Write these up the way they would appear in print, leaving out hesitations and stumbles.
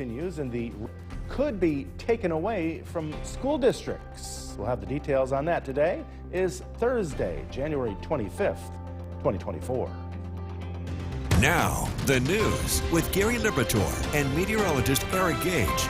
Continues and the could be taken away from school districts. We'll have the details on that. Today is Thursday, January 25th, 2024. Now, the news with Gary Liberatore and meteorologist Eric Gage.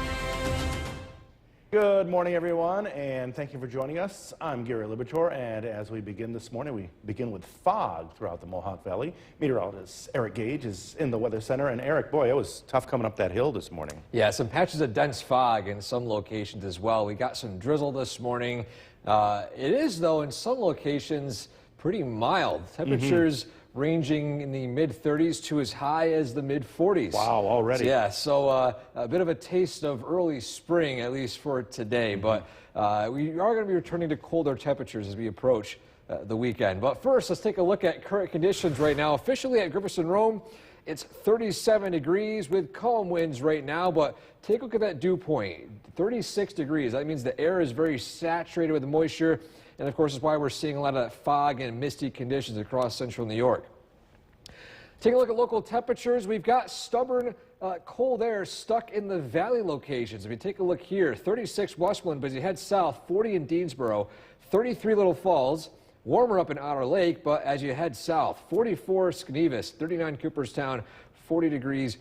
Good morning, everyone, and thank you for joining us. I'm Gary Liberatore, and as we begin this morning, we begin with fog throughout the Mohawk Valley. Meteorologist Eric Gage is in the Weather Center, and Eric, boy, it was tough coming up that hill this morning. Yeah, some patches of dense fog in some locations as well. We got some drizzle this morning. It is, though, in some locations pretty mild. Temperatures ranging in the mid-30s to as high as the mid-40s. Wow, already. So a bit of a taste of early spring, at least for today. But we are going to be returning to colder temperatures as we approach the weekend. But first, let's take a look at current conditions right now. Officially at Gripperson Rome, it's 37 degrees with calm winds right now. But take a look at that dew point, 36 degrees. That means the air is very saturated with moisture. And of course, that's why we're seeing a lot of that fog and misty conditions across central New York. Taking a look at local temperatures, we've got stubborn cold air stuck in the valley locations. If you take a look here, 36 Westmoreland, but as you head south, 40 in Deansboro, 33 Little Falls, warmer up in Otter Lake, but as you head south, 44 Skenevis, 39 Cooperstown, 40 degrees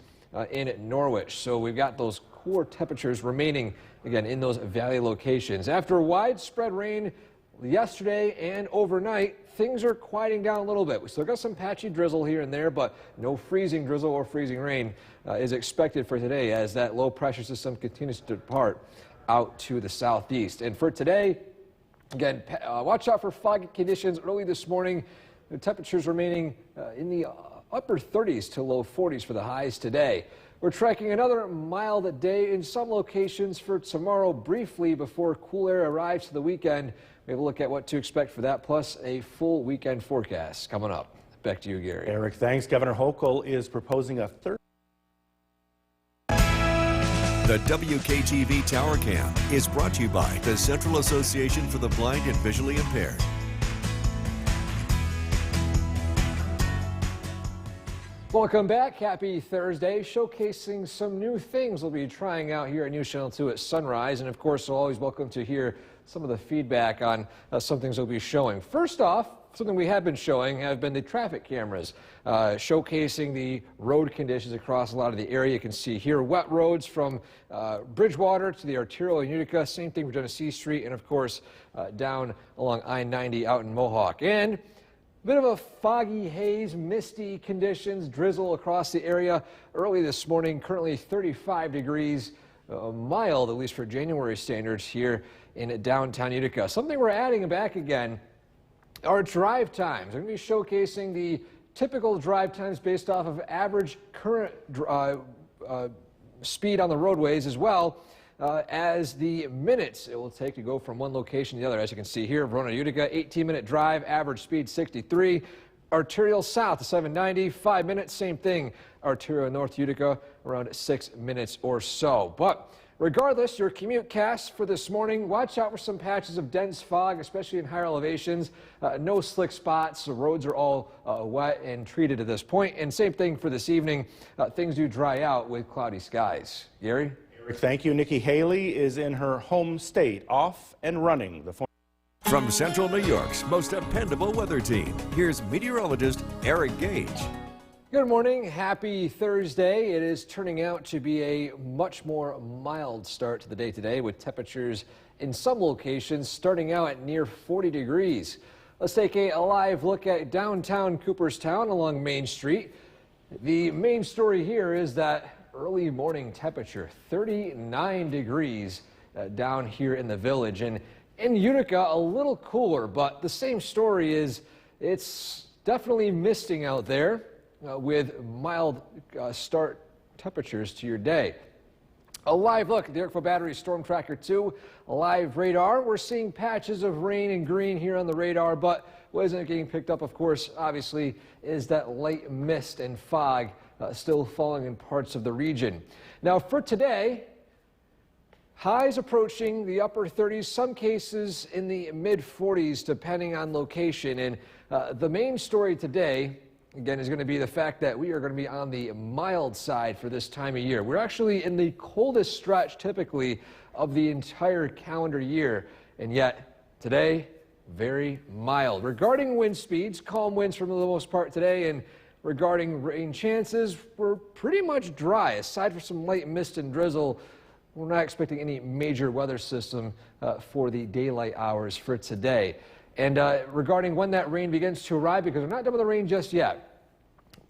in Norwich. So we've got those cooler temperatures remaining, again, in those valley locations. After widespread rain yesterday and overnight, things are quieting down a little bit. We still got some patchy drizzle here and there, but no freezing drizzle or freezing rain is expected for today as that low pressure system continues to depart out to the southeast. And for today, again, watch out for foggy conditions early this morning. The temperatures remaining in the upper 30s to low 40s for the highs today. We're tracking another mild day in some locations for tomorrow briefly before cool air arrives to the weekend. We have a look at what to expect for that, plus a full weekend forecast coming up. Back to you, Gary. Eric, thanks. Governor Hochul is proposing a third. The WKTV Tower Cam is brought to you by the Central Association for the Blind and Visually Impaired. Welcome back. Happy Thursday. Showcasing some new things we'll be trying out here at News Channel 2 at sunrise. And of course, we're always welcome to hear some of the feedback on some things we'll be showing. First off, something we have been showing have been the traffic cameras, showcasing the road conditions across a lot of the area. You can see here wet roads from Bridgewater to the arterial in Utica. Same thing for Genesee Street, and of course down along I-90 out in Mohawk. And a bit of a foggy haze, misty conditions, drizzle across the area early this morning. Currently 35 degrees, mild, at least for January standards here in downtown Utica. Something we're adding back again are drive times. We're going to be showcasing the typical drive times based off of average current speed on the roadways, as well as the minutes it will take to go from one location to the other. As you can see here, Verona, Utica, 18-minute drive, average speed 63. Arterial south to 790, 5 minutes, same thing. Arterial north Utica, around 6 minutes or so. But regardless, your commute cast for this morning, watch out for some patches of dense fog, especially in higher elevations. No slick spots. The roads are all wet and treated at this point. And same thing for this evening. Things do dry out with cloudy skies. Gary? Thank you. Nikki Haley is in her home state, off and running. From Central New York's most dependable weather team, here's meteorologist Eric Gage. Good morning. Happy Thursday. It is turning out to be a much more mild start to the day today, with temperatures in some locations starting out at near 40 degrees. Let's take a live look at downtown Cooperstown along Main Street. The main story here is that early morning temperature, 39 degrees down here in the village. And in Utica, a little cooler, but the same story is it's definitely misting out there with mild start temperatures to your day. A live look at the Yorkville Battery Storm Tracker 2 live radar. We're seeing patches of rain and green here on the radar, but what isn't getting picked up, of course, obviously, is that light mist and fog still falling in parts of the region. Now for today, highs approaching the upper 30s, some cases in the mid 40s depending on location. And the main story today again, is going to be the fact that we are going to be on the mild side for this time of year. We're actually in the coldest stretch typically of the entire calendar year, and yet today, very mild. Regarding wind speeds, calm winds for the most part today, and regarding rain chances, we're pretty much dry. Aside from some light mist and drizzle, we're not expecting any major weather system for the daylight hours for today. And regarding when that rain begins to arrive, because we're not done with the rain just yet.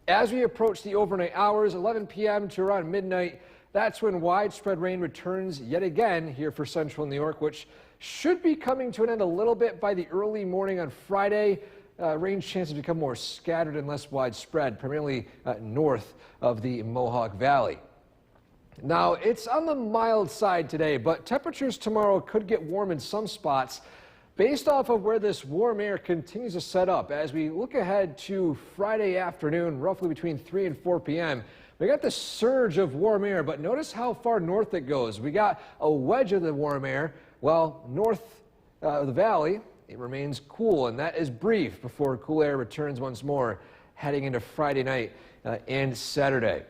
As we approach the overnight hours, 11 p.m. to around midnight, that's when widespread rain returns yet again here for central New York, which should be coming to an end a little bit by the early morning on Friday. Rain chances become more scattered and less widespread, primarily north of the Mohawk Valley. Now, it's on the mild side today, but temperatures tomorrow could get warm in some spots based off of where this warm air continues to set up. As we look ahead to Friday afternoon, roughly between 3 and 4 p.m., we got this surge of warm air, but notice how far north it goes. We got a wedge of the warm air, while north of the valley, it remains cool, and that is brief before cool air returns once more heading into Friday night and Saturday.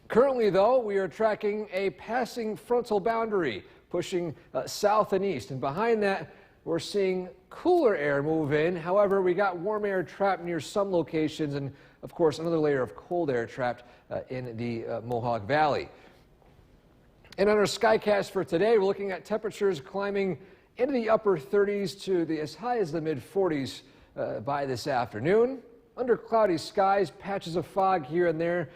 Currently, though, we are tracking a passing frontal boundary pushing south and east, and behind that, we're seeing cooler air move in. However, we got warm air trapped near some locations, and of course, another layer of cold air trapped in the Mohawk Valley. And on our Skycast for today, we're looking at temperatures climbing into the upper 30s to as high as the mid 40s by this afternoon. Under cloudy skies, patches of fog here and there.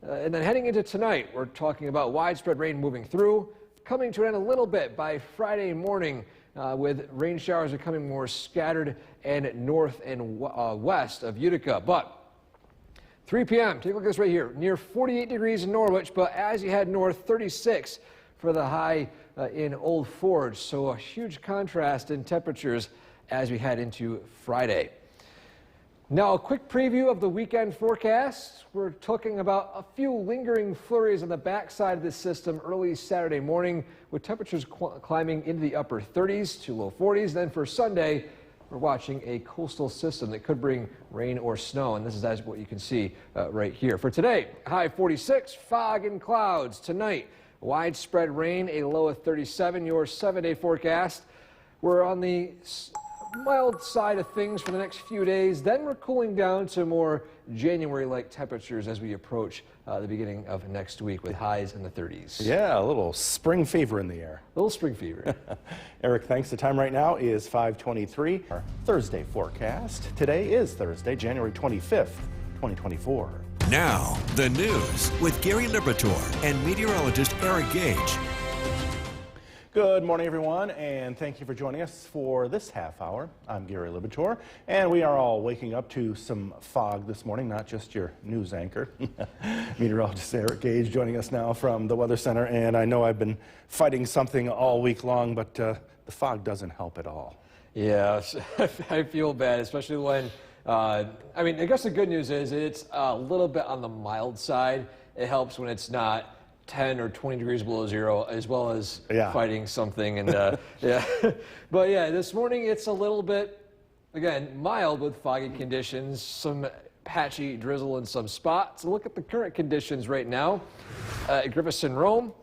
And then heading into tonight, we're talking about widespread rain moving through, coming to an end a little bit by Friday morning with rain showers becoming more scattered and north and west of Utica. But 3 p.m., take a look at this right here, near 48 degrees in Norwich, but as you head north, 36 for the high in Old Forge. So a huge contrast in temperatures as we head into Friday. Now, a quick preview of the weekend forecast. We're talking about a few lingering flurries on the backside of this system early Saturday morning, with temperatures climbing into the upper 30s to low 40s. Then for Sunday, we're watching a coastal system that could bring rain or snow, and this is as what you can see right here. For today, high 46, fog and clouds. Tonight, widespread rain, a low of 37. Your 7-day forecast. We're on the mild side of things for the next few days. Then we're cooling down to more January-like temperatures as we approach the beginning of next week with highs in the 30s. Yeah, a little spring fever in the air. A little spring fever. Eric, thanks. The time right now is 5:23. Our Thursday forecast. Today is Thursday, January 25th, 2024. Now, the news with Gary Liberatore and meteorologist Eric Gage. Good morning, everyone, and thank you for joining us for this half hour. I'm Gary Liberatore, and we are all waking up to some fog this morning, not just your news anchor. Meteorologist Eric Gage joining us now from the Weather Center, and I know I've been fighting something all week long, but the fog doesn't help at all. Yeah, I feel bad, especially when, I guess the good news is it's a little bit on the mild side. It helps when it's not 10 or 20 degrees below zero, as well as fighting something. And yeah, but yeah, this morning it's a little bit, again, mild with foggy conditions, some patchy drizzle in some spots. Look at the current conditions right now at Griffiths and Rome.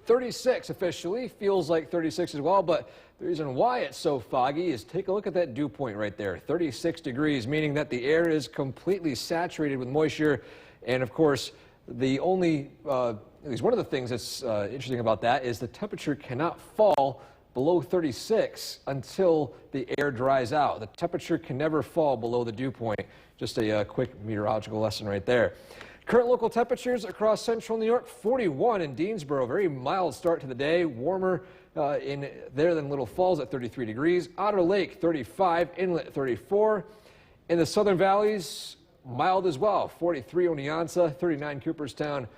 36 officially, feels like 36 as well, but the reason why it's so foggy is take a look at that dew point right there, 36 degrees, meaning that the air is completely saturated with moisture. And of course, the only, at least one of the things that's interesting about that is the temperature cannot fall below 36 until the air dries out. The temperature can never fall below the dew point. Just a quick meteorological lesson right there. Current local temperatures across central New York, 41 in Deansboro. Very mild start to the day. Warmer in there than Little Falls at 33 degrees. Otter Lake, 35. Inlet, 34. In the southern valleys, mild as well. 43 Oneonta, 39 Cooperstown,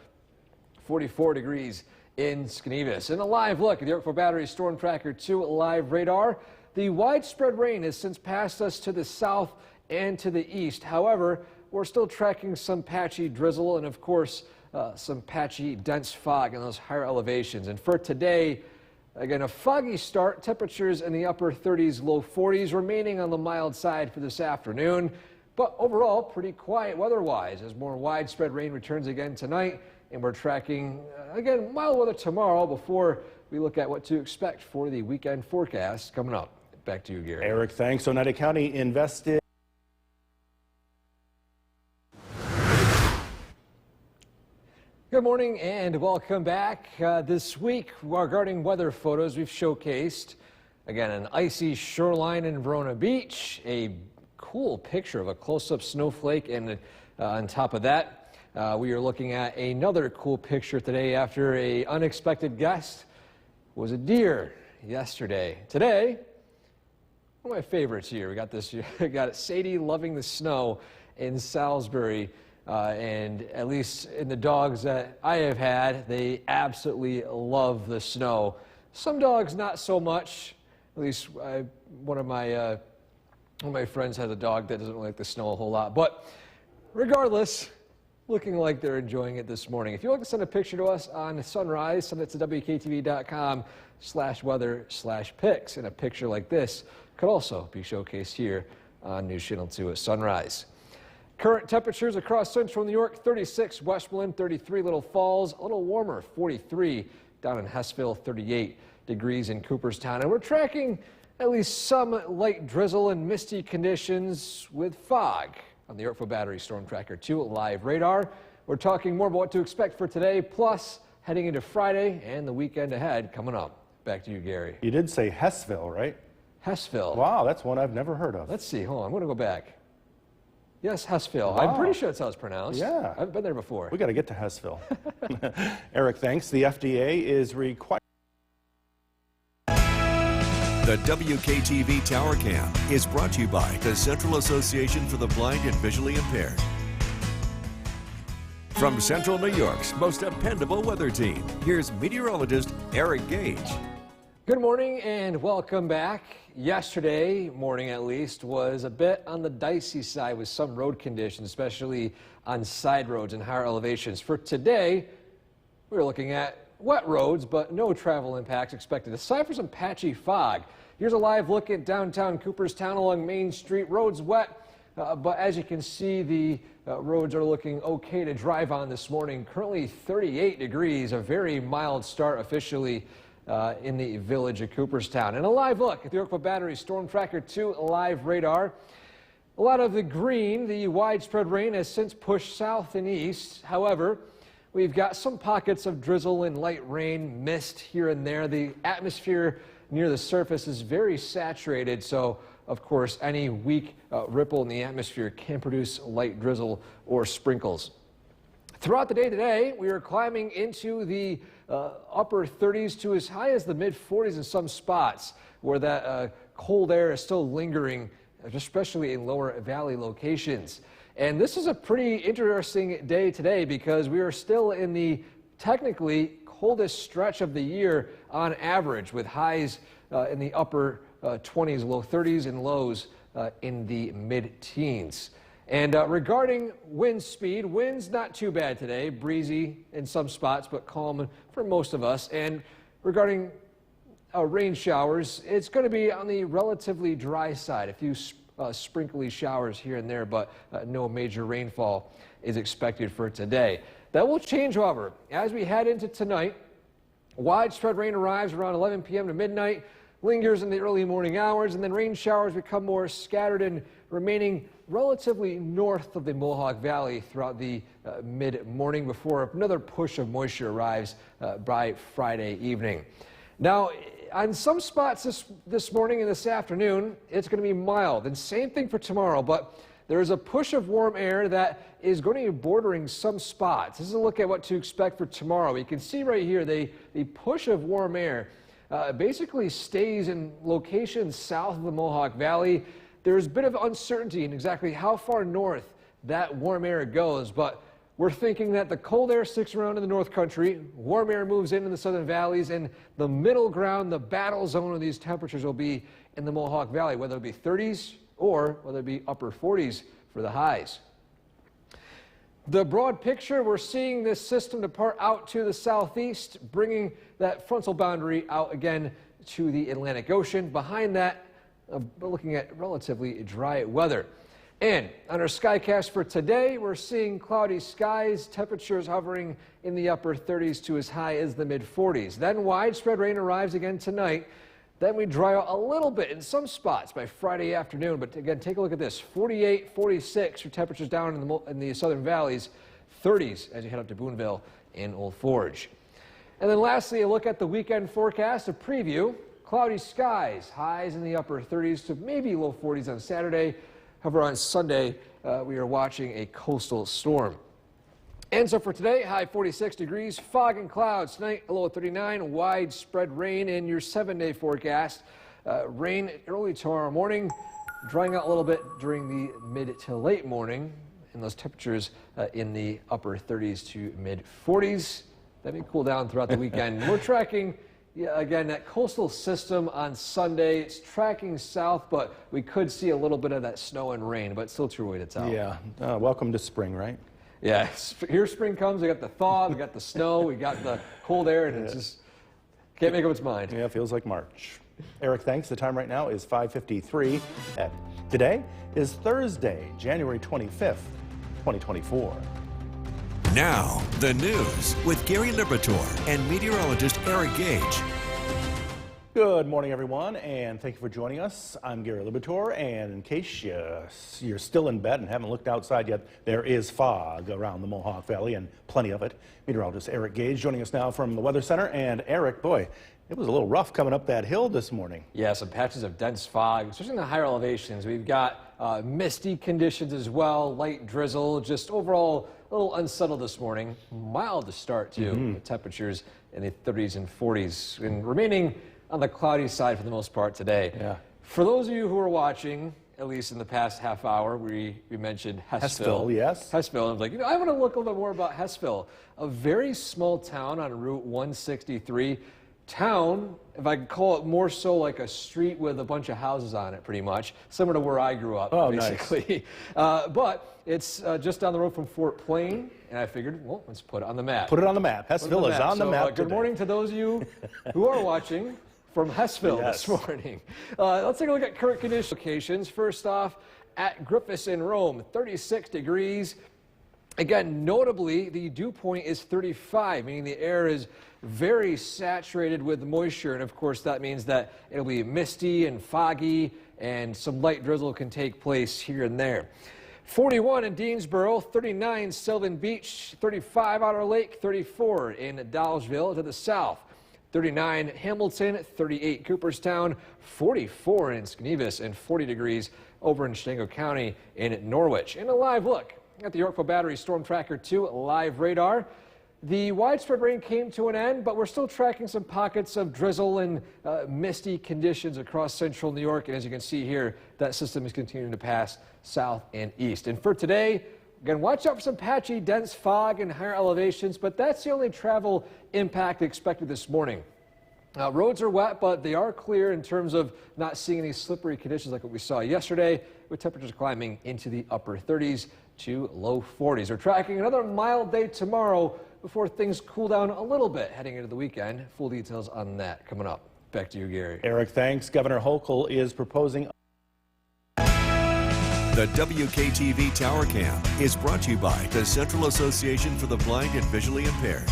44 degrees in Schenevus. And a live look at the Yorkville Battery Storm Tracker 2 live radar. The widespread rain has since passed us to the south and to the east. However, we're still tracking some patchy drizzle and, of course, some patchy dense fog in those higher elevations. And for today, again, a foggy start. Temperatures in the upper 30s, low 40s, remaining on the mild side for this afternoon. But overall, pretty quiet weather-wise as more widespread rain returns again tonight. And we're tracking, again, mild weather tomorrow before we look at what to expect for the weekend forecast coming up. Back to you, Gary. Eric, thanks. Oneida County invested. Good morning and welcome back. This week, regarding weather photos, we've showcased, again, an icy shoreline in Verona Beach, a cool picture of a close-up snowflake, and on top of that, we are looking at another cool picture today after an unexpected guest was a deer yesterday. Today, one of my favorites here. We got this. We got Sadie loving the snow in Salisbury. And at least in the dogs that I have had, they absolutely love the snow. Some dogs not so much. At least one of my friends has a dog that doesn't like the snow a whole lot. But regardless, looking like they're enjoying it this morning. If you'd like to send a picture to us on Sunrise, send it to WKTV.com/weather/pics. And a picture like this could also be showcased here on News Channel 2 at Sunrise. Current temperatures across central New York: 36 Westmoreland, 33 Little Falls, a little warmer, 43 down in Hessville, 38 degrees in Cooperstown. And we're tracking at least some light drizzle and misty conditions with fog on the Yorkville Battery Storm Tracker 2 live radar. We're talking more about what to expect for today, plus heading into Friday and the weekend ahead coming up. Back to you, Gary. You did say Hessville, right? Hessville. Wow, that's one I've never heard of. Let's see. Hold on. I'm going to go back. Yes, Hessville. Wow. I'm pretty sure that's how it's pronounced. Yeah. I've been there before. We got to get to Hessville. Eric, thanks. The FDA is required. The WKTV Tower Cam is brought to you by the Central Association for the Blind and Visually Impaired. From Central New York's most dependable weather team, here's meteorologist Eric Gage. Good morning and welcome back. Yesterday morning, at least, was a bit on the dicey side with some road conditions, especially on side roads and higher elevations. For today, we're looking at wet roads, but no travel impacts expected, aside for some patchy fog. Here's a live look at downtown Cooperstown along Main Street. Roads wet, but as you can see, the roads are looking okay to drive on this morning. Currently 38 degrees, a very mild start officially in the village of Cooperstown. And a live look at the Yorkville Battery Storm Tracker 2 live radar. A lot of the green, the widespread rain has since pushed south and east. However, we've got some pockets of drizzle and light rain, mist here and there. The atmosphere near the surface is very saturated, so of course any weak ripple in the atmosphere can produce light drizzle or sprinkles. Throughout the day today, we are climbing into the upper 30s to as high as the mid 40s in some spots where that cold air is still lingering, especially in lower valley locations. And this is a pretty interesting day today because we are still in the technically coldest stretch of the year on average, with highs in the upper 20s, low 30s, and lows in the mid-teens. And regarding wind speed, wind's not too bad today. Breezy in some spots, but calm for most of us. And regarding rain showers, it's going to be on the relatively dry side. A few sprinkly showers here and there, but no major rainfall is expected for today. That will change, however, as we head into tonight. Widespread rain arrives around 11 p.m. to midnight, lingers in the early morning hours, and then rain showers become more scattered and remaining relatively north of the Mohawk Valley throughout the mid-morning before another push of moisture arrives by Friday evening. Now, on some spots this morning and this afternoon, it's going to be mild, and same thing for tomorrow, but there is a push of warm air that is going to be bordering some spots. This is a look at what to expect for tomorrow. You can see right here the push of warm air basically stays in locations south of the Mohawk Valley. There's a bit of uncertainty in exactly how far north that warm air goes, but we're thinking that the cold air sticks around in the North Country, warm air moves in the southern valleys, and the middle ground, the battle zone of these temperatures will be in the Mohawk Valley, whether it be 30s or whether it be upper 40s for the highs. The broad picture, we're seeing this system depart out to the southeast, bringing that frontal boundary out again to the Atlantic Ocean. Behind that, we're looking at relatively dry weather. And on our Skycast for today, we're seeing cloudy skies, temperatures hovering in the upper 30s to as high as the mid 40s. Then widespread rain arrives again tonight. Then we dry out a little bit in some spots by Friday afternoon. But again, take a look at this. 48, 46 for temperatures down in the southern valleys. 30s as you head up to Boonville and Old Forge. And then lastly, a look at the weekend forecast, a preview. Cloudy skies, highs in the upper 30s to maybe low 40s on Saturday. However, on Sunday, we are watching a coastal storm. And so for today, high 46 degrees, fog and clouds. Tonight, a low of 39, widespread rain in your 7-day forecast. Rain early tomorrow morning, drying out a little bit during the mid to late morning. And those temperatures in the upper 30s to mid 40s. That may cool down throughout the weekend. We're tracking, again, that coastal system on Sunday. It's tracking south, but we could see a little bit of that snow and rain, but still too early to tell. Yeah, welcome to spring, right? Yeah, here spring comes. We got the thaw, we got the snow, we got the cold air, and it just can't make up its mind. Yeah, it feels like March. Eric, thanks. The time right now is 5:53. Today is Thursday, January 25th, 2024. Now, the news with Gary Liberatore and meteorologist Eric Gage. Good morning, everyone, and thank you for joining us. I'm Gary Liberatore, and in case you're still in bed and haven't looked outside yet, there is fog around the Mohawk Valley, and plenty of it. Meteorologist Eric Gage joining us now from the Weather Center. And Eric, boy, it was a little rough coming up that hill this morning. Yeah, some patches of dense fog, especially in the higher elevations. We've got misty conditions as well, light drizzle, just overall a little unsettled this morning. Mild to start, too. The temperatures in the 30s and 40s, and remaining on the cloudy side for the most part today. Yeah. For those of you who are watching, at least in the past half hour, we mentioned Hessville. Hessville, yes. Hessville. I was like, I want to look a little bit more about Hessville, a very small town on Route 163. Town, if I could call it more so like a street with a bunch of houses on it, pretty much, similar to where I grew up, basically. Nice. But it's just down the road from Fort Plain, and I figured, well, let's put it on the map. Put it on the map. Hessville is on the map. Good morning to those of you who are watching from Hessville this morning. Let's take a look at current condition locations. First off, at Griffiths in Rome, 36 degrees. Again, notably, the dew point is 35, meaning the air is very saturated with moisture. And of course, that means that it'll be misty and foggy, and some light drizzle can take place here and there. 41 in Deansboro, 39 Sylvan Beach, 35 Outer Lake, 34 in Dolgeville to the south. 39 Hamilton, 38 Cooperstown, 44 in Skenevis, and 40 degrees over in Shenango County in Norwich. And a live look at the Yorkville Battery Storm Tracker 2 live radar. The widespread rain came to an end, but we're still tracking some pockets of drizzle and misty conditions across central New York. And as you can see here, that system is continuing to pass south and east. And for today, again, watch out for some patchy, dense fog and higher elevations, but that's the only travel impact expected this morning. Roads are wet, but they are clear in terms of not seeing any slippery conditions like what we saw yesterday, with temperatures climbing into the upper 30s to low 40s. We're tracking another mild day tomorrow before things cool down a little bit heading into the weekend. Full details on that coming up. Back to you, Gary. Eric, thanks. Governor Hochul is proposing. The WKTV Tower Cam is brought to you by the Central Association for the Blind and Visually Impaired.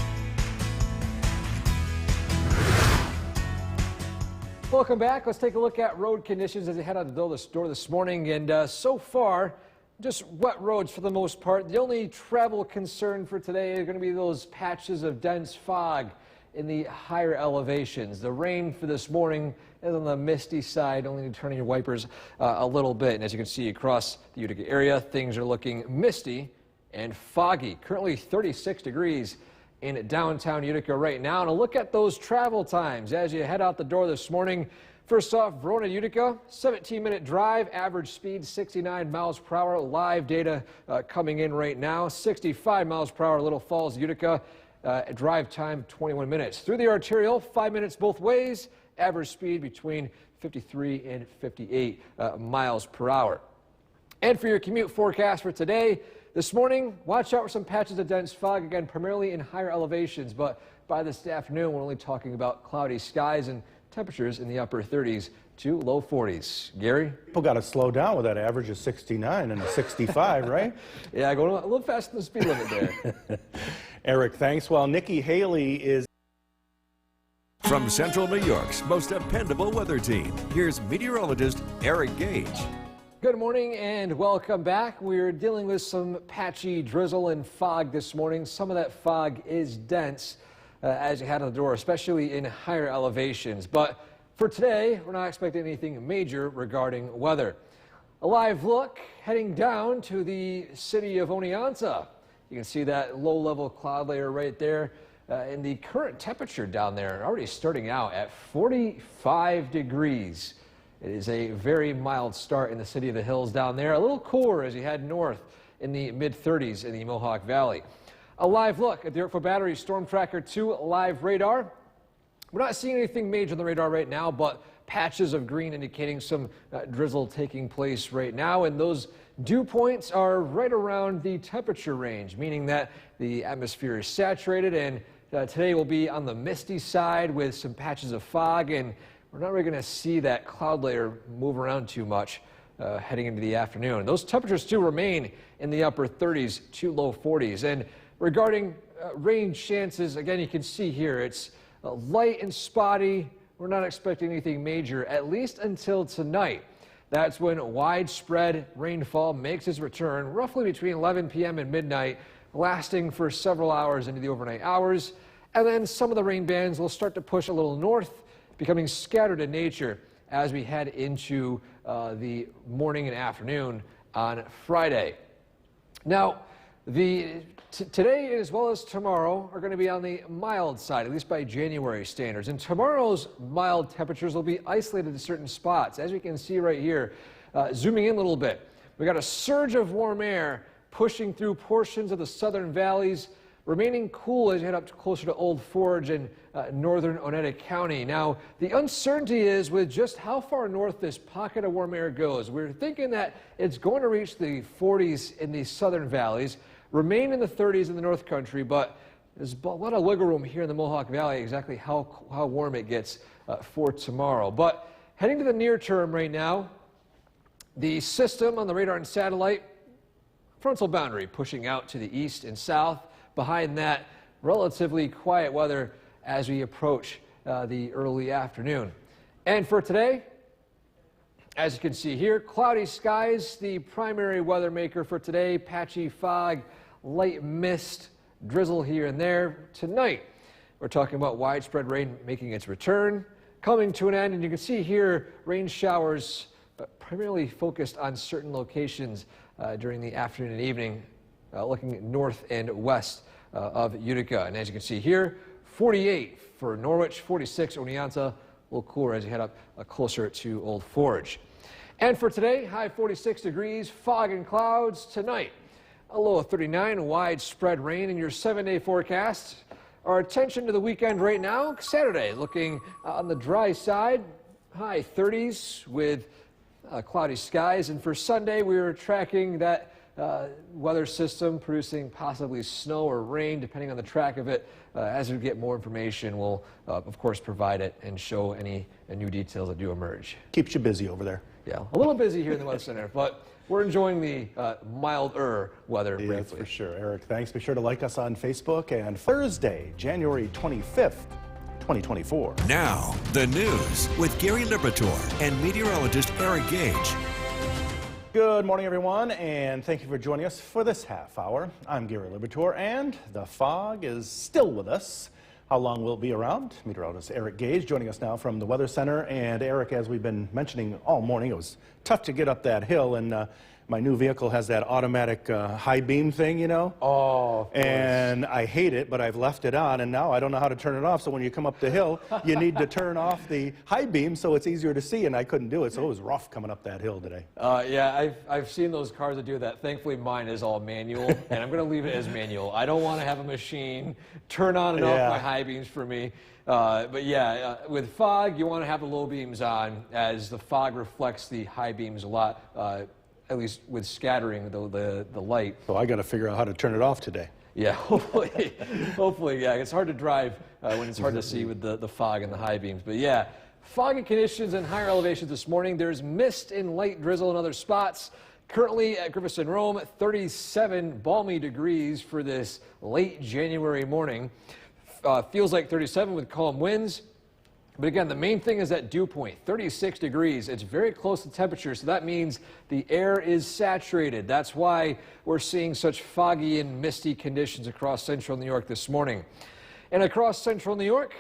Welcome back. Let's take a look at road conditions as they head out the door this morning. And so far, just wet roads for the most part. The only travel concern for today are going to be those patches of dense fog in the higher elevations. The rain for this morning is on the misty side, only need to turn on your wipers a little bit. And as you can see across the Utica area, things are looking misty and foggy. Currently 36 degrees in downtown Utica right now. And a look at those travel times as you head out the door this morning. First off, Verona, Utica, 17-minute drive, average speed 69 miles per hour. Live data coming in right now, 65 miles per hour, Little Falls, Utica. Drive time 21 minutes. Through the arterial, 5 minutes both ways. Average speed between 53 and 58 miles per hour. And for your commute forecast for today, this morning, watch out for some patches of dense fog, again, primarily in higher elevations. But by this afternoon, we're only talking about cloudy skies and temperatures in the upper 30s to low 40s. Gary? People got to slow down with that average of 69 and a 65, right? Yeah, going a little faster than the speed limit there. Eric, thanks. Well, Nikki Haley is From Central New York's most dependable weather team, here's meteorologist Eric Gage. Good morning and welcome back. We're dealing with some patchy drizzle and fog this morning. Some of that fog is dense as you head on the door, especially in higher elevations. But for today, we're not expecting anything major regarding weather. A live look heading down to the city of Oneonta. You can see that low-level cloud layer right there. And the current temperature down there already starting out at 45 degrees. It is a very mild start in the city of the hills down there. A little cooler as you head north in the mid-30s in the Mohawk Valley. A live look at the Yorkville Battery Storm Tracker 2 live radar. We're not seeing anything major on the radar right now, but patches of green indicating some drizzle taking place right now. And those dew points are right around the temperature range, meaning that the atmosphere is saturated. And today will be on the misty side with some patches of fog. And we're not really going to see that cloud layer move around too much heading into the afternoon. Those temperatures still remain in the upper 30s to low 40s. And regarding rain chances, again, you can see here it's light and spotty. We're not expecting anything major, at least until tonight. That's when widespread rainfall makes its return, roughly between 11 p.m. and midnight, lasting for several hours into the overnight hours. And then some of the rain bands will start to push a little north, becoming scattered in nature as we head into the morning and afternoon on Friday. Now, today as well as tomorrow are going to be on the mild side, at least by January standards. And tomorrow's mild temperatures will be isolated to certain spots. As we can see right here, zooming in a little bit, we got a surge of warm air pushing through portions of the southern valleys, remaining cool as you head up closer to Old Forge and northern Oneida County. Now, the uncertainty is with just how far north this pocket of warm air goes. We're thinking that it's going to reach the 40s in the southern valleys, remain in the 30s in the North Country, but there's a lot of wiggle room here in the Mohawk Valley exactly how warm it gets for tomorrow. But heading to the near term right now, the system on the radar and satellite, frontal boundary pushing out to the east and south. Behind that, relatively quiet weather as we approach the early afternoon. And for today, as you can see here, cloudy skies, the primary weather maker for today, patchy fog, light mist, drizzle here and there. Tonight, we're talking about widespread rain making its return, coming to an end, and you can see here rain showers primarily focused on certain locations during the afternoon and evening, looking north and west of Utica. And as you can see here, 48 for Norwich, 46 Oneonta, a little cooler as you head up closer to Old Forge. And for today, high 46 degrees, fog and clouds. Tonight, a low of 39, widespread rain in your 7-day forecast. Our attention to the weekend right now, Saturday, looking on the dry side, high 30s with cloudy skies. And for Sunday, we were tracking that weather system producing possibly snow or rain, depending on the track of it. As we get more information, we'll, of course, provide it and show any new details that do emerge. keeps you busy over there. Yeah, a little busy here in the Weather Center, but we're enjoying the milder weather Yeah, that's briefly. for sure. Eric, thanks. Be sure to like us on Facebook. And Thursday, January 25th, 2024. Now, the news with Gary Liberatore and meteorologist Eric Gage. Good morning, everyone, and thank you for joining us for this half hour. I'm Gary Liberatore, and the fog is still with us. How long will it be around? Meteorologist Eric Gage joining us now from the Weather Center. And Eric, as we've been mentioning all morning, it was tough to get up that hill, and my new vehicle has that automatic high beam thing, you know? Oh, of course. And I hate it, but I've left it on, and now I don't know how to turn it off. So when you come up the hill, you need to turn off the high beam so it's easier to see, and I couldn't do it. So it was rough coming up that hill today. Yeah, I've seen those cars that do that. Thankfully, mine is all manual, and I'm going to leave it as manual. I don't want to have a machine turn on and off my high beams for me. But yeah, with fog, you want to have the low beams on, as the fog reflects the high beams a lot, at least with scattering the light. So I got to figure out how to turn it off today. Yeah, hopefully, yeah. It's hard to drive when it's hard to see with the fog and the high beams. But yeah, Foggy conditions in higher elevations this morning. There's mist and light drizzle in other spots. Currently at Griffiths and Rome, 37 balmy degrees for this late January morning. Feels like 37 with calm winds. But again, the main thing is that dew point, 36 degrees. It's very close to temperature, so that means the air is saturated. That's why we're seeing such foggy and misty conditions across central New York this morning. And across central New York,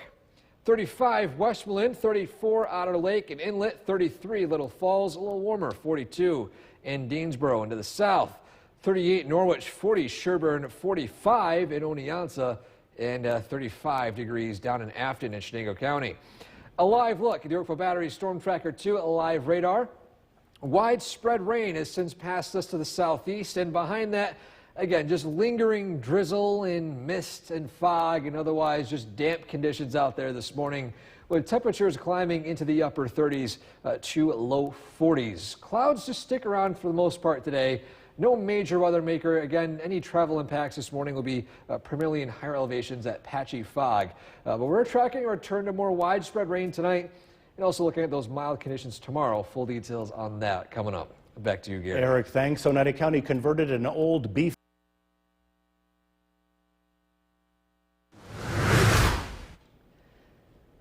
35 Westmoreland, 34 Otter Lake and Inlet, 33 Little Falls, a little warmer, 42 in Deansboro. Into the south, 38 Norwich, 40 Sherburne, 45 in Oneonta, and 35 degrees down in Afton in Chenango County. A live look at the Yorkville Battery Storm Tracker 2 at live radar. Widespread rain has since passed us to the southeast, and behind that, again, just lingering drizzle and mist and fog and otherwise just damp conditions out there this morning, with temperatures climbing into the upper 30s to low 40s. Clouds just stick around for the most part today. No major weather maker. Again, any travel impacts this morning will be primarily in higher elevations at patchy fog. But we're tracking a return to more widespread rain tonight and also looking at those mild conditions tomorrow. Full details on that coming up. Back to you, Gary. Eric, thanks. Oneida County converted an old beef.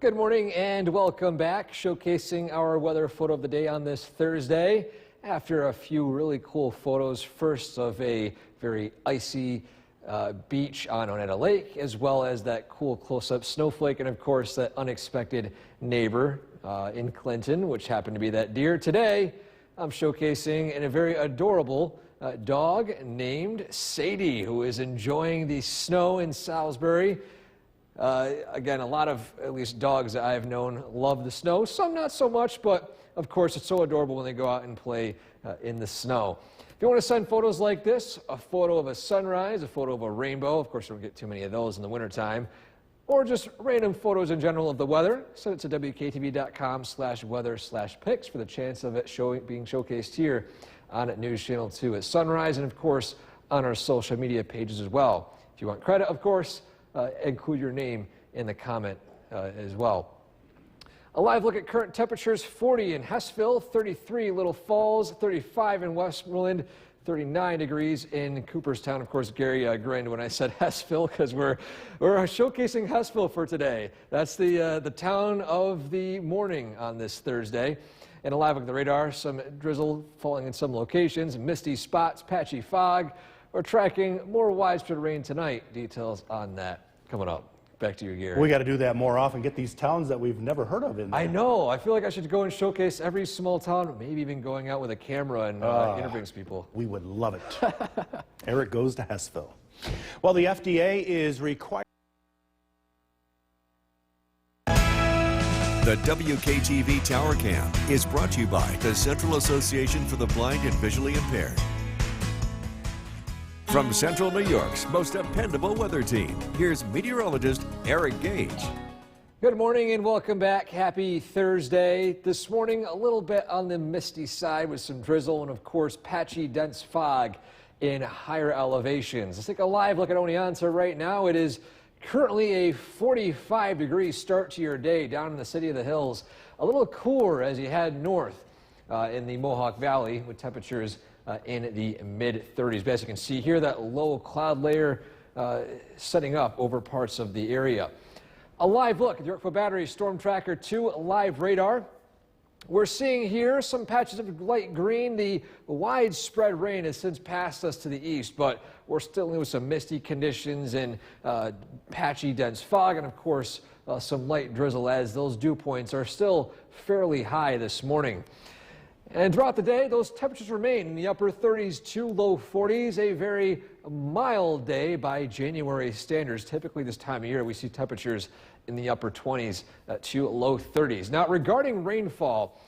Good morning and welcome back. Showcasing our weather photo of the day on this Thursday. After a few really cool photos, first of a very icy beach on Oneida Lake, as well as that cool close-up snowflake, and of course that unexpected neighbor in Clinton, which happened to be that deer. Today, I'm showcasing a very adorable dog named Sadie, who is enjoying the snow in Salisbury. Again, a lot of, at least dogs that I have known, love the snow. Some not so much, but of course it's so adorable when they go out and play in the snow. If you want to send photos like this, a photo of a sunrise, a photo of a rainbow, of course we don't get too many of those in the wintertime, or just random photos in general of the weather, send it to WKTV.com/weather/pics for the chance of it being showcased here on News Channel 2 at sunrise, and of course on our social media pages as well. If you want credit, of course, include your name in the comment as well. A live look at current temperatures: 40 in Hessville, 33 Little Falls, 35 in Westmoreland, 39 degrees in Cooperstown. Of course, Gary grinned when I said Hessville because we're showcasing Hessville for today. That's the town of the morning on this Thursday. And a live look at the radar: some drizzle falling in some locations, misty spots, patchy fog. We're tracking more widespread rain tonight. Details on that coming up. Back to you, Gary. We got to do that more often, get these towns that we've never heard of in there. I know. I feel like I should go and showcase every small town, maybe even going out with a camera and interviewing people. We would love it. Eric goes to Hessville. Well, the FDA is required. The WKTV Tower Cam is brought to you by the Central Association for the Blind and Visually Impaired. From Central New York's most dependable weather team, here's meteorologist Eric Gage. Good morning and welcome back. Happy Thursday. This morning, a little bit on the misty side with some drizzle and, of course, patchy, dense fog in higher elevations. Let's take a live look at Oneonta right now. It is currently a 45-degree start to your day down in the City of the Hills. A little cooler as you head north in the Mohawk Valley with temperatures in the mid-30s. But as you can see here, that low cloud layer setting up over parts of the area. A live look at the Yorkville Battery Storm Tracker 2 live radar. We're seeing here some patches of light green. The widespread rain has since passed us to the east, but we're still dealing with some misty conditions and patchy, dense fog, and of course some light drizzle as those dew points are still fairly high this morning. And throughout the day, those temperatures remain in the upper 30s to low 40s, a very mild day by January standards. Typically this time of year, we see temperatures in the upper 20s to low 30s. Now, regarding rainfall,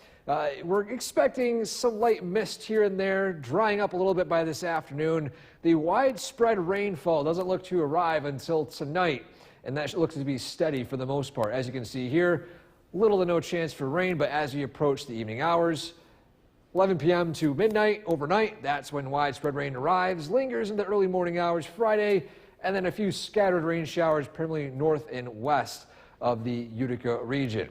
we're expecting some light mist here and there, drying up a little bit by this afternoon. The widespread rainfall doesn't look to arrive until tonight, and that looks to be steady for the most part. As you can see here, little to no chance for rain, but as we approach the evening hours, 11 p.m. to midnight, overnight, that's when widespread rain arrives, lingers into early morning hours Friday, and then a few scattered rain showers primarily north and west of the Utica region.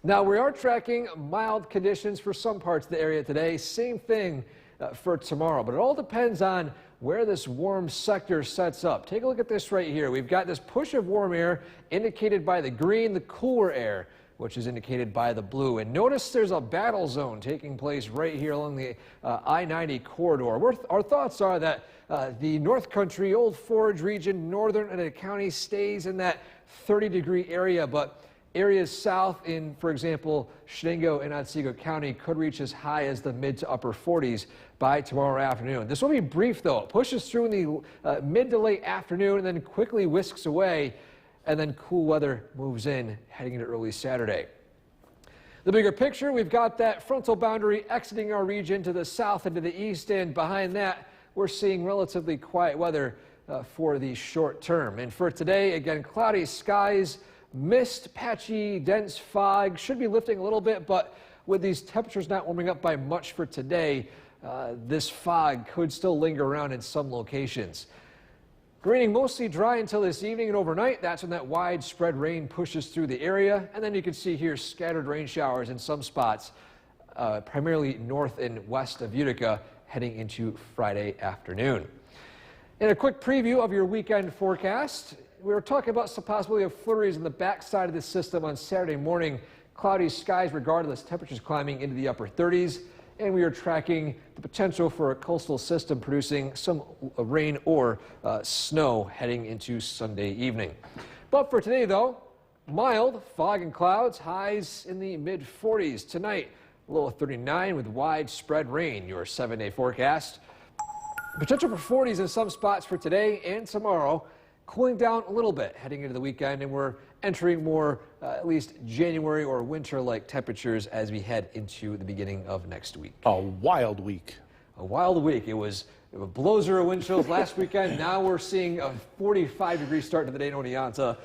Now, we are tracking mild conditions for some parts of the area today. Same thing for tomorrow, but it all depends on where this warm sector sets up. Take a look at this right here. We've got this push of warm air indicated by the green, the cooler air, which is indicated by the blue. And notice there's a battle zone taking place right here along the I-90 corridor. Our thoughts are that the North Country, Old Forge region, northern Oneida County stays in that 30-degree area, but areas south in, for example, Shenango and Otsego County could reach as high as the mid to upper 40s by tomorrow afternoon. This will be brief, though. It pushes through in the mid to late afternoon and then quickly whisks away, and then cool weather moves in heading into early Saturday. The bigger picture, we've got that frontal boundary exiting our region to the south and to the east, and behind that, we're seeing relatively quiet weather for the short term. And for today, again, cloudy skies, mist, patchy, dense fog should be lifting a little bit, but with these temperatures not warming up by much for today, this fog could still linger around in some locations. Remaining mostly dry until this evening and overnight. That's when that widespread rain pushes through the area. And then you can see here scattered rain showers in some spots, primarily north and west of Utica, heading into Friday afternoon. In a quick preview of your weekend forecast, we were talking about some possibility of flurries in the backside of the system on Saturday morning. Cloudy skies regardless, temperatures climbing into the upper 30s. And we are tracking the potential for a coastal system producing some rain or snow heading into Sunday evening. But for today, though, mild fog and clouds, highs in the mid-40s. Tonight, low of 39 with widespread rain, your 7-day forecast. Potential for 40s in some spots for today and tomorrow. Cooling down a little bit heading into the weekend, and we're entering more at least January or winter-like temperatures as we head into the beginning of next week. A wild week. A wild week. It was below zero wind chills last weekend. Now we're seeing a 45-degree start to the day in Oneonta.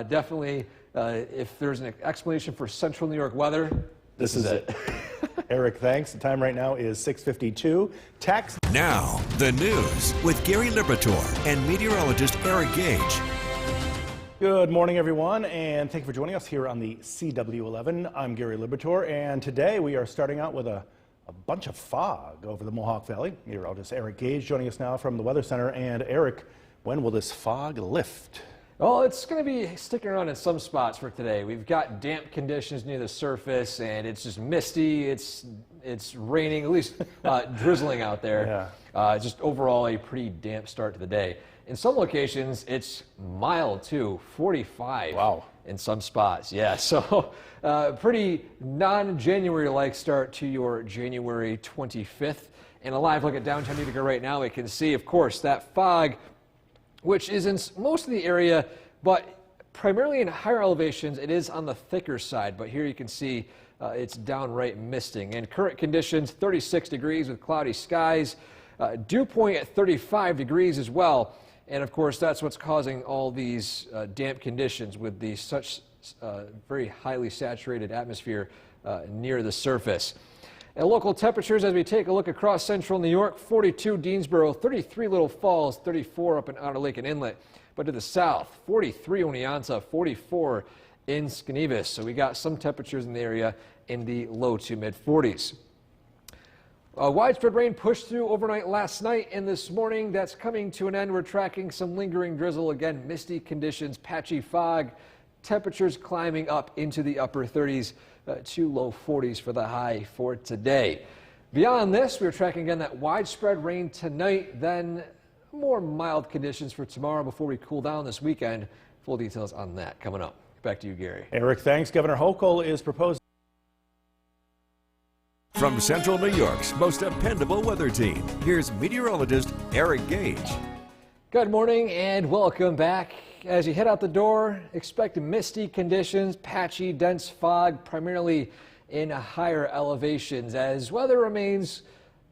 Definitely, if there's an explanation for central New York weather, this is it. Eric, thanks. The time right now is 6:52. Tax. Now, the news with Gary Liberatore and meteorologist Eric Gage. Good morning, everyone, and thank you for joining us here on the CW11. I'm Gary Liberatore, and today we are starting out with a bunch of fog over the Mohawk Valley. Meteorologist Eric Gage joining us now from the Weather Center. And Eric, when will this fog lift? Well, it's going to be sticking around in some spots for today. We've got damp conditions near the surface, and it's just misty. It's raining, at least drizzling out there. Yeah. Just overall a pretty damp start to the day. In some locations, it's mild too, 45. Wow. In some spots, yeah. So pretty non-January-like start to your January 25th. And a live look at downtown Utica right now, we can see, of course, that fog, which is in most of the area, but primarily in higher elevations, it is on the thicker side. But here you can see it's downright misting. And current conditions, 36 degrees with cloudy skies. Dew point at 35 degrees as well. And of course, that's what's causing all these damp conditions with the such very highly saturated atmosphere near the surface. And local temperatures as we take a look across central New York, 42 Deansboro, 33 Little Falls, 34 up in Outer Lake and Inlet. But to the south, 43 Oneonta, 44 in Schenevus. So we got some temperatures in the area in the low to mid 40s. Widespread rain pushed through overnight last night and this morning. That's coming to an end. We're tracking some lingering drizzle. Again, misty conditions, patchy fog, temperatures climbing up into the upper 30s to low 40s for the high for today. Beyond this, we're tracking again that widespread rain tonight, then more mild conditions for tomorrow before we cool down this weekend. Full details on that coming up. Back to you, Gary. Eric, thanks. Governor Hochul is proposing. From Central New York's most dependable weather team, here's meteorologist Eric Gage. Good morning and welcome back. As you head out the door, expect misty conditions, patchy, dense fog, primarily in higher elevations as weather remains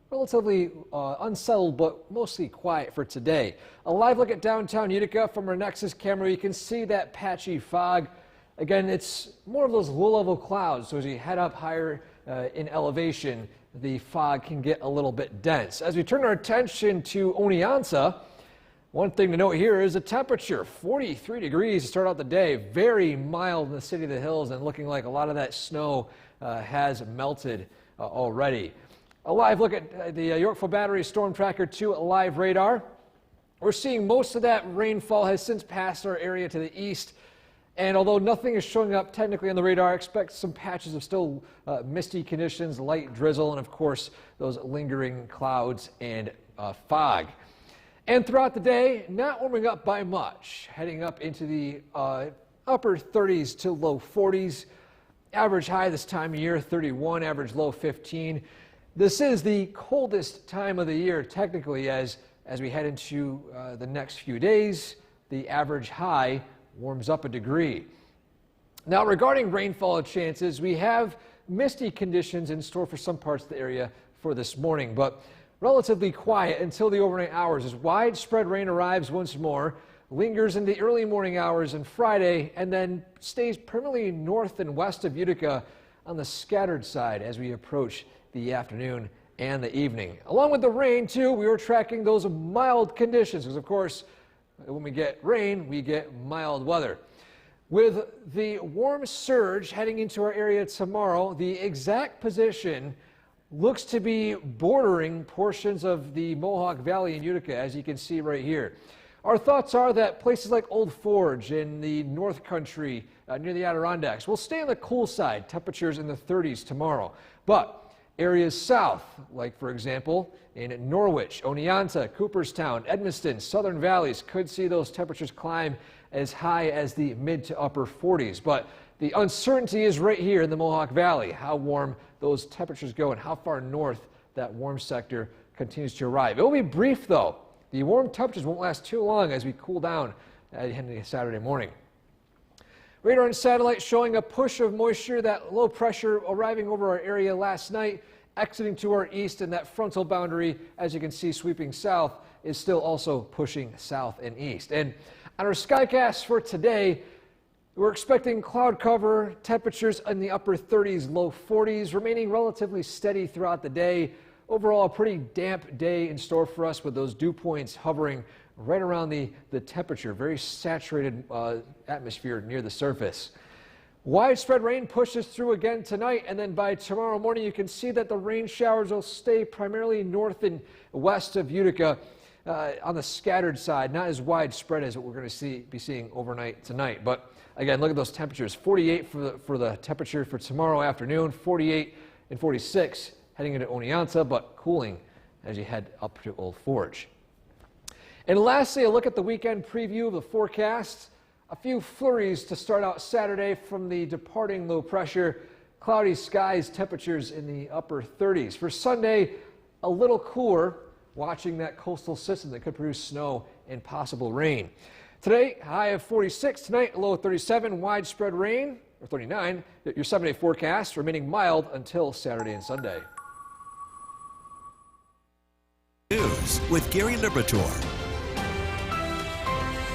relatively unsettled but mostly quiet for today. A live look at downtown Utica from our Nexus camera. You can see that patchy fog. Again, it's more of those low-level clouds, so as you head up higher in elevation, the fog can get a little bit dense. As we turn our attention to Oneonta, One thing to note here is the temperature, 43 degrees to start out the day. Very mild in the City of the Hills and looking like a lot of that snow has melted already. A live look at the Yorkville Battery Storm Tracker 2 live radar. We're seeing most of that rainfall has since passed our area to the east. And although nothing is showing up technically on the radar, expect some patches of still misty conditions, light drizzle, and of course those lingering clouds and fog. And throughout the day, not warming up by much, heading up into the upper 30s to low 40s. Average high this time of year, 31, average low 15. This is the coldest time of the year, technically, as we head into the next few days. The average high warms up a degree. Now, regarding rainfall chances, we have misty conditions in store for some parts of the area for this morning, but relatively quiet until the overnight hours as widespread rain arrives once more, lingers in the early morning hours on Friday, and then stays primarily north and west of Utica on the scattered side as we approach the afternoon and the evening. Along with the rain, too, we are tracking those mild conditions because, of course, when we get rain, we get mild weather. With the warm surge heading into our area tomorrow, the exact position looks to be bordering portions of the Mohawk Valley in Utica, as you can see right here. Our thoughts are that places like Old Forge in the North Country near the Adirondacks will stay on the cool side, temperatures in the 30s tomorrow. But areas south, like for example in Norwich, Oneonta, Cooperstown, Edmiston, Southern Valleys, could see those temperatures climb as high as the mid to upper 40s. But the uncertainty is right here in the Mohawk Valley, how warm those temperatures go and how far north that warm sector continues to arrive. It will be brief though. The warm temperatures won't last too long as we cool down at the end of Saturday morning. Radar and satellite showing a push of moisture, that low pressure arriving over our area last night, exiting to our east, and that frontal boundary, as you can see, sweeping south, is still also pushing south and east. And on our skycast for today, we're expecting cloud cover, temperatures in the upper 30s, low 40s, remaining relatively steady throughout the day. Overall, a pretty damp day in store for us with those dew points hovering right around the temperature, very saturated atmosphere near the surface. Widespread rain pushes through again tonight, and then by tomorrow morning you can see that the rain showers will stay primarily north and west of Utica on the scattered side, not as widespread as what we're going to be seeing overnight tonight. But again, look at those temperatures, 48 for the temperature for tomorrow afternoon, 48 and 46 heading into Oneonta, but cooling as you head up to Old Forge. And lastly, a look at the weekend preview of the forecast. A few flurries to start out Saturday from the departing low pressure. Cloudy skies, temperatures in the upper 30s. For Sunday, a little cooler, watching that coastal system that could produce snow and possible rain. Today, high of 46. Tonight, low of 37. Widespread rain, or 39. Your 7-day forecast remaining mild until Saturday and Sunday. News with Gary Liberatore.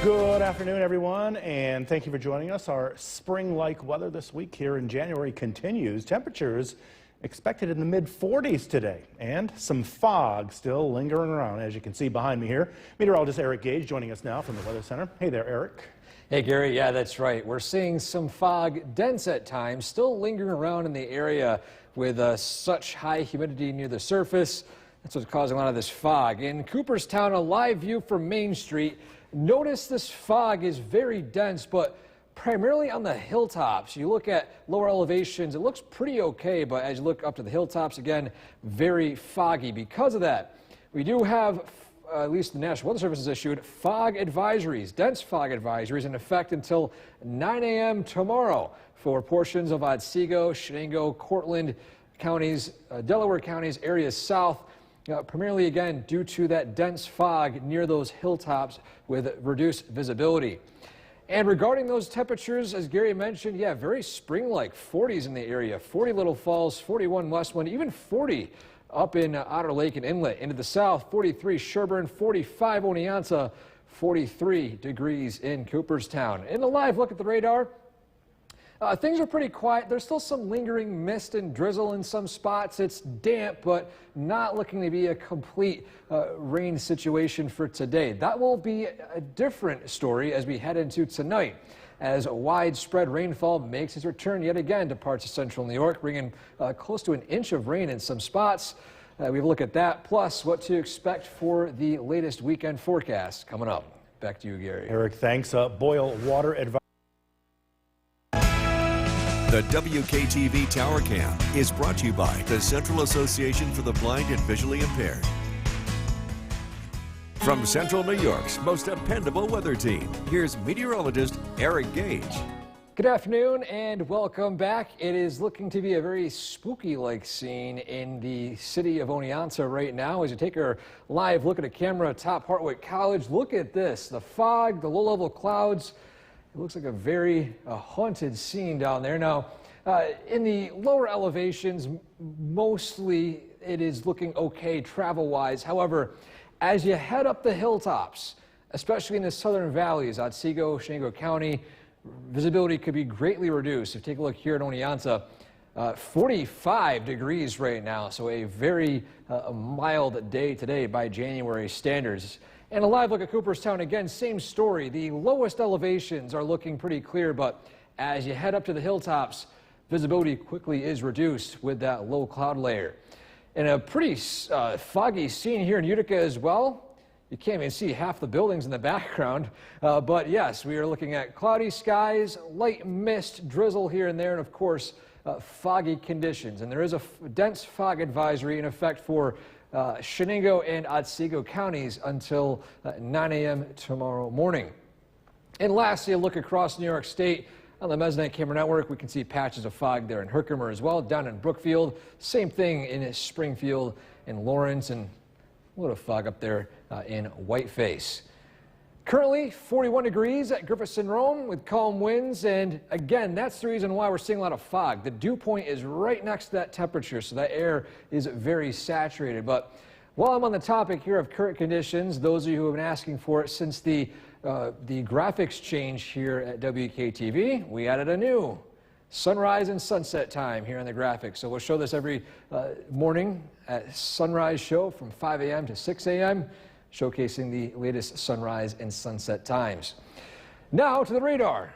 Good afternoon, everyone, and thank you for joining us. Our spring-like weather this week here in January continues. Temperatures expected in the mid-40s today, and some fog still lingering around, as you can see behind me here. Meteorologist Eric Gage joining us now from the Weather Center. Hey there, Eric. Hey, Gary. Yeah, that's right. We're seeing some fog, dense at times, still lingering around in the area with such high humidity near the surface. That's what's causing a lot of this fog. In Cooperstown, a live view from Main Street. Notice this fog is very dense, but primarily on the hilltops. You look at lower elevations, it looks pretty okay, but as you look up to the hilltops, again, very foggy. Because of that, we do have, at least the National Weather Service has issued, fog advisories, dense fog advisories in effect until 9 a.m. tomorrow for portions of Otsego, Shenango, Cortland counties, Delaware counties, areas south. Primarily, again, due to that dense fog near those hilltops with reduced visibility. And regarding those temperatures, as Gary mentioned, yeah, very spring-like, 40s in the area, 40 Little Falls, 41 Westwood, even 40 up in Otter Lake and Inlet. Into the south, 43 Sherburne, 45 Oneonta, 43 degrees in Cooperstown. In a live look at the radar, Things are pretty quiet. There's still some lingering mist and drizzle in some spots. It's damp, but not looking to be a complete rain situation for today. That will be a different story as we head into tonight, as widespread rainfall makes its return yet again to parts of central New York, bringing close to an inch of rain in some spots. We have a look at that, plus what to expect for the latest weekend forecast coming up. Back to you, Gary. Eric, thanks. Boil water advisory. The WKTV Tower Cam is brought to you by the Central Association for the Blind and Visually Impaired. From Central New York's most dependable weather team, here's meteorologist Eric Gage. Good afternoon and welcome back. It is looking to be a very spooky-like scene in the city of Oneonta right now. As you take a live look at a camera atop Hartwick College, look at this. The fog, the low-level clouds. It looks like a very haunted scene down there. Now, in the lower elevations, mostly it is looking okay travel-wise. However, as you head up the hilltops, especially in the southern valleys, Otsego, Shenango County, visibility could be greatly reduced. If you take a look here at Oneonta, 45 degrees right now, so a very mild day today by January standards. And a live look at Cooperstown, again, same story. The lowest elevations are looking pretty clear, but as you head up to the hilltops, visibility quickly is reduced with that low cloud layer. And a pretty foggy scene here in Utica as well. You can't even see half the buildings in the background. But yes, we are looking at cloudy skies, light mist, drizzle here and there, and of course, foggy conditions. And there is a dense fog advisory in effect for Shenango and Otsego counties until 9 a.m. tomorrow morning. And lastly, a look across New York State. On the Mesonite Camera Network, we can see patches of fog there in Herkimer as well, down in Brookfield. Same thing in Springfield and Lawrence, and a little fog up there in Whiteface. Currently 41 degrees at Griffith Syndrome with calm winds, and again, that's the reason why we're seeing a lot of fog. The dew point is right next to that temperature, so that air is very saturated. But while I'm on the topic here of current conditions, those of you who have been asking for it since the graphics change here at WKTV, we added a new sunrise and sunset time here on the graphics. So we'll show this every morning at sunrise show from 5 a.m. to 6 a.m., showcasing the latest sunrise and sunset times. Now to the radar.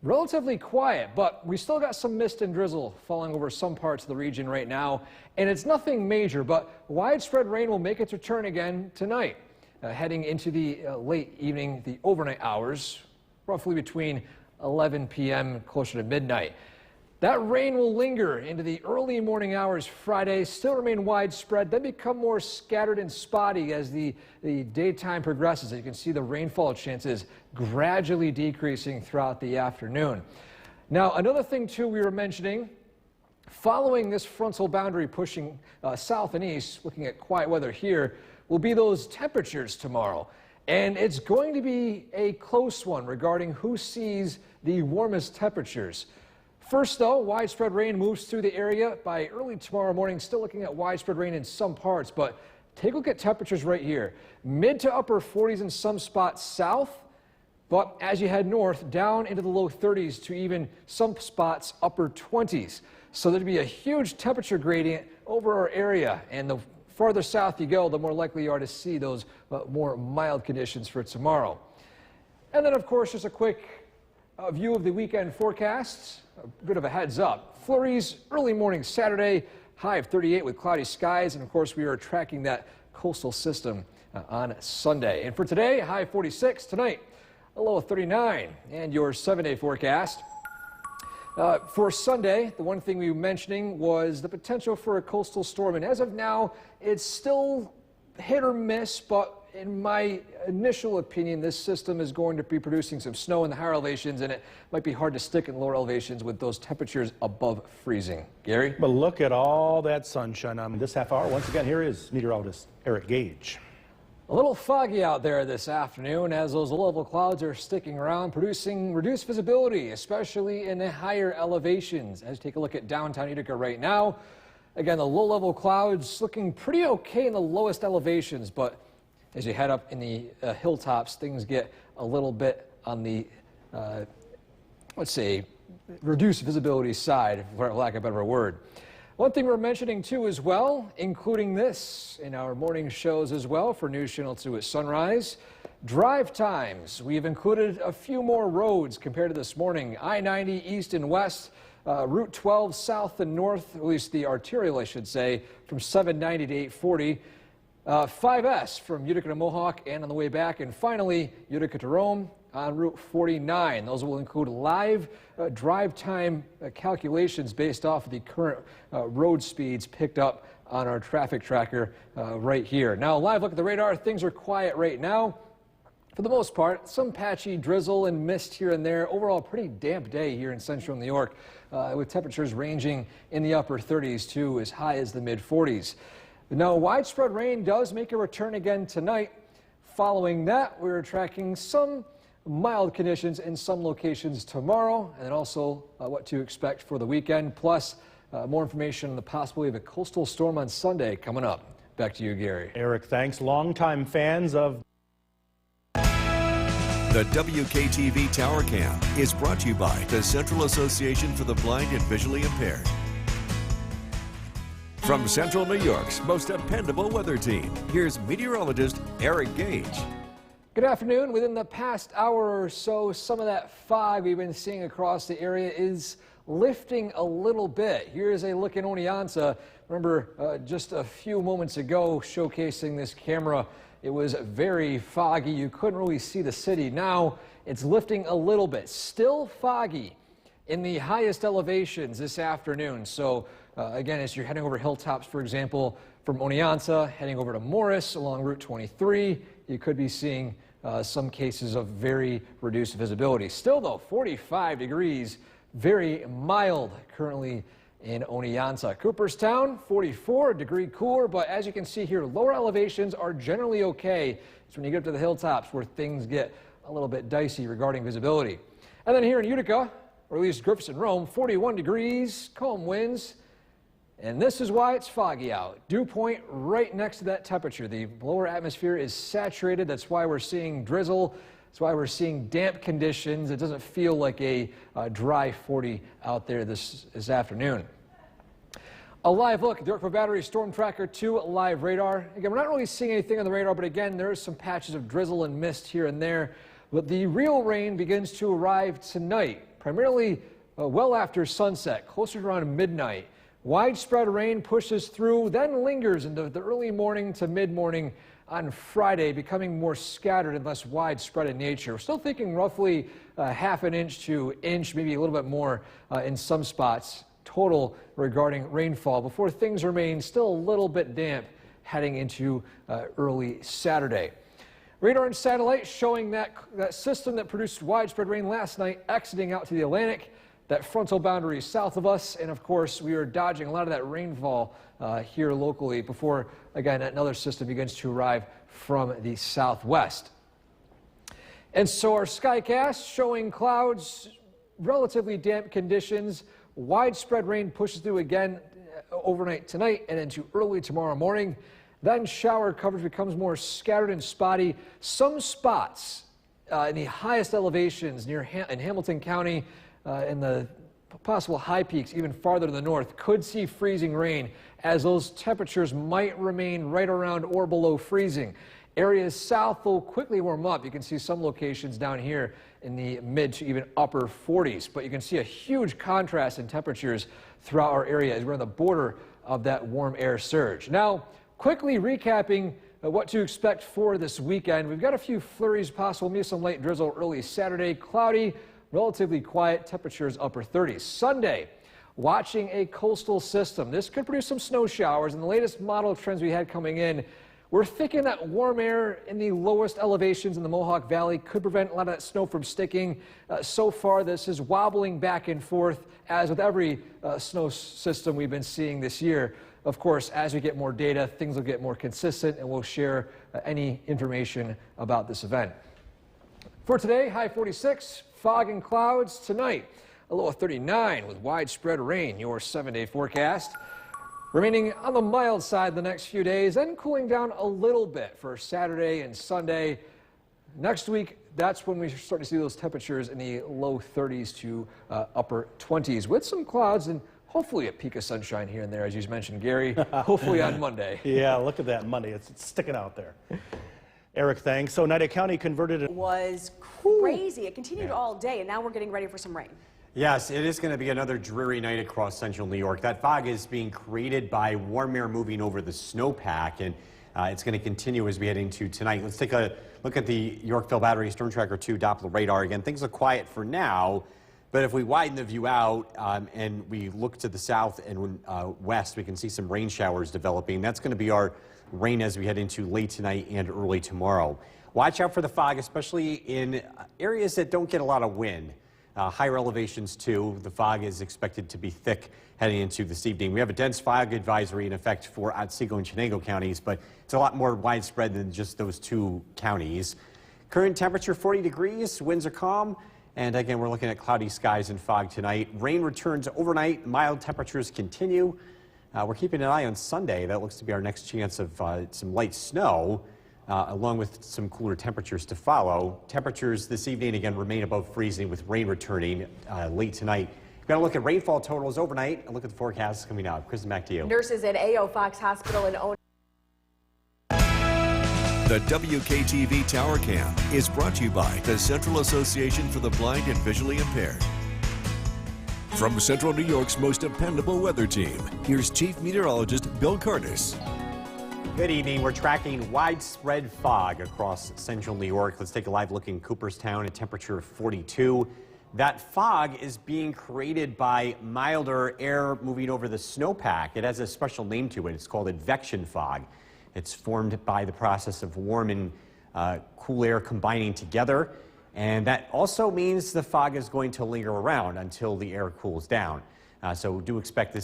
Relatively quiet, but we still got some mist and drizzle falling over some parts of the region right now, and it's nothing major, but widespread rain will make its return again tonight, heading into the late evening, the overnight hours, roughly between 11 p.m. closer to midnight. That rain will linger into the early morning hours Friday, still remain widespread, then become more scattered and spotty as the daytime progresses. As you can see, the rainfall chances gradually decreasing throughout the afternoon. Now, another thing, too, we were mentioning, following this frontal boundary pushing south and east, looking at quiet weather here, will be those temperatures tomorrow. And it's going to be a close one regarding who sees the warmest temperatures. First, though, widespread rain moves through the area by early tomorrow morning. Still looking at widespread rain in some parts, but take a look at temperatures right here. Mid to upper 40s in some spots south, but as you head north, down into the low 30s to even some spots upper 20s. So there'd be a huge temperature gradient over our area, and the farther south you go, the more likely you are to see those more mild conditions for tomorrow. And then, of course, just a quick view of the weekend forecasts. A bit of a heads up. Flurries early morning Saturday, high of 38 with cloudy skies. And of course, we are tracking that coastal system on Sunday. And for today, high 46. Tonight, a low of 39. And your 7-day forecast. For Sunday, the one thing we were mentioning was the potential for a coastal storm. And as of now, it's still hit or miss, but in my initial opinion, this system is going to be producing some snow in the higher elevations, and it might be hard to stick in lower elevations with those temperatures above freezing. Gary? But look at all that sunshine on this half hour. Once again, here is meteorologist Eric Gage. A little foggy out there this afternoon as those low-level clouds are sticking around, producing reduced visibility, especially in the higher elevations. As you take a look at downtown Utica right now, again, the low-level clouds looking pretty okay in the lowest elevations, but as you head up in the hilltops, things get a little bit on the, let's say, reduced visibility side, for lack of a better word. One thing we're mentioning too as well, including this in our morning shows as well for News Channel 2 at sunrise, drive times. We've included a few more roads compared to this morning. I-90 east and west, Route 12 south and north, at least the arterial I should say, from 790 to 840. 5S from Utica to Mohawk and on the way back, and finally Utica to Rome on Route 49. Those will include live drive time calculations based off of the current road speeds picked up on our traffic tracker right here. Now, live look at the radar. Things are quiet right now. For the most part, some patchy drizzle and mist here and there. Overall, pretty damp day here in central New York with temperatures ranging in the upper 30s to as high as the mid 40s. Now, widespread rain does make a return again tonight. Following that, we're tracking some mild conditions in some locations tomorrow, and then also what to expect for the weekend, plus more information on the possibility of a coastal storm on Sunday coming up. Back to you, Gary. Eric, thanks. Longtime fans of The WKTV Tower Cam is brought to you by the Central Association for the Blind and Visually Impaired. From Central New York's most dependable weather team, here's meteorologist Eric Gage. Good afternoon. Within the past hour or so, some of that fog we've been seeing across the area is lifting a little bit. Here's a look in Oneonta. Remember just a few moments ago showcasing this camera, it was very foggy. You couldn't really see the city. Now it's lifting a little bit. Still foggy in the highest elevations this afternoon. So again, as you're heading over hilltops, for example, from Oneonta, heading over to Morris along Route 23, you could be seeing some cases of very reduced visibility. Still though, 45 degrees, very mild currently in Oneonta. Cooperstown, 44, a degree cooler, but as you can see here, lower elevations are generally okay. It's when you get up to the hilltops where things get a little bit dicey regarding visibility. And then here in Utica, or at least Griffith and Rome, 41 degrees, calm winds. And this is why it's foggy out. Dew point right next to that temperature. The lower atmosphere is saturated. That's why we're seeing drizzle. That's why we're seeing damp conditions. It doesn't feel like a dry 40 out there this afternoon. A live look at the Yorkville Battery Storm Tracker 2 live radar. Again, we're not really seeing anything on the radar, but again, there is some patches of drizzle and mist here and there. But the real rain begins to arrive tonight, primarily well after sunset, closer to around midnight. Widespread rain pushes through, then lingers into the early morning to mid-morning on Friday, becoming more scattered and less widespread in nature. We're still thinking roughly half an inch to inch, maybe a little bit more in some spots total regarding rainfall, before things remain still a little bit damp heading into early Saturday. Radar and satellite showing that system that produced widespread rain last night exiting out to the Atlantic. That frontal boundary south of us, and of course we are dodging a lot of that rainfall here locally before again another system begins to arrive from the southwest. And so our skycast showing clouds, relatively damp conditions, widespread rain pushes through again overnight tonight and into early tomorrow morning. Then shower coverage becomes more scattered and spotty. Some spots in the highest elevations near in Hamilton County in the possible high peaks even farther to the north could see freezing rain, as those temperatures might remain right around or below freezing. Areas south will quickly warm up. You can see some locations down here in the mid to even upper 40s, but you can see a huge contrast in temperatures throughout our area as we're on the border of that warm air surge. Now, quickly recapping what to expect for this weekend. We've got a few flurries possible, maybe some light drizzle early Saturday, cloudy, relatively quiet, temperatures upper 30s. Sunday, watching a coastal system. This could produce some snow showers, and the latest model of trends we had coming in, we're thinking that warm air in the lowest elevations in the Mohawk Valley could prevent a lot of that snow from sticking. So far, this is wobbling back and forth, as with every snow system we've been seeing this year. Of course, as we get more data, things will get more consistent, and we'll share any information about this event. For today, high 46. Fog and clouds tonight, a low of 39 with widespread rain, your 7-day forecast. Remaining on the mild side the next few days, then cooling down a little bit for Saturday and Sunday. Next week, that's when we start to see those temperatures in the low 30s to upper 20s with some clouds and hopefully a peak of sunshine here and there, as you mentioned, Gary, hopefully on Monday. Yeah, look at that Monday. It's sticking out there. Eric, thanks. So Oneida County converted it. Was crazy. It continued all day, and now we're getting ready for some rain. Yes, it is going to be another dreary night across central New York. That fog is being created by warm air moving over the snowpack, and it's going to continue as we head into tonight. Let's take a look at the Yorkville Battery Storm Tracker 2 Doppler radar. Again, things look quiet for now, but if we widen the view out and we look to the south and west, we can see some rain showers developing. That's going to be our rain as we head into late tonight and early tomorrow. Watch out for the fog, especially in areas that don't get a lot of wind. Higher elevations too. The fog is expected to be thick heading into this evening. We have a dense fog advisory in effect for Otsego and Chenango counties, but it's a lot more widespread than just those two counties. Current temperature 40 degrees, winds are calm, and again we're looking at cloudy skies and fog tonight. Rain returns overnight, mild temperatures continue. We're keeping an eye on Sunday. That looks to be our next chance of some light snow, along with some cooler temperatures to follow. Temperatures this evening, again, remain above freezing with rain returning late tonight. We're going to look at rainfall totals overnight and look at the forecasts coming out. Kristen, back to you. Nurses at A.O. Fox Hospital in Oneida. The WKTV Tower Cam is brought to you by the Central Association for the Blind and Visually Impaired. From Central New York's most dependable weather team, here's Chief Meteorologist Bill Curtis. Good evening. We're tracking widespread fog across central New York. Let's take a live look in Cooperstown at temperature of 42. That fog is being created by milder air moving over the snowpack. It has a special name to it. It's called advection fog. It's formed by the process of warm and cool air combining together. And that also means the fog is going to linger around until the air cools down. So do expect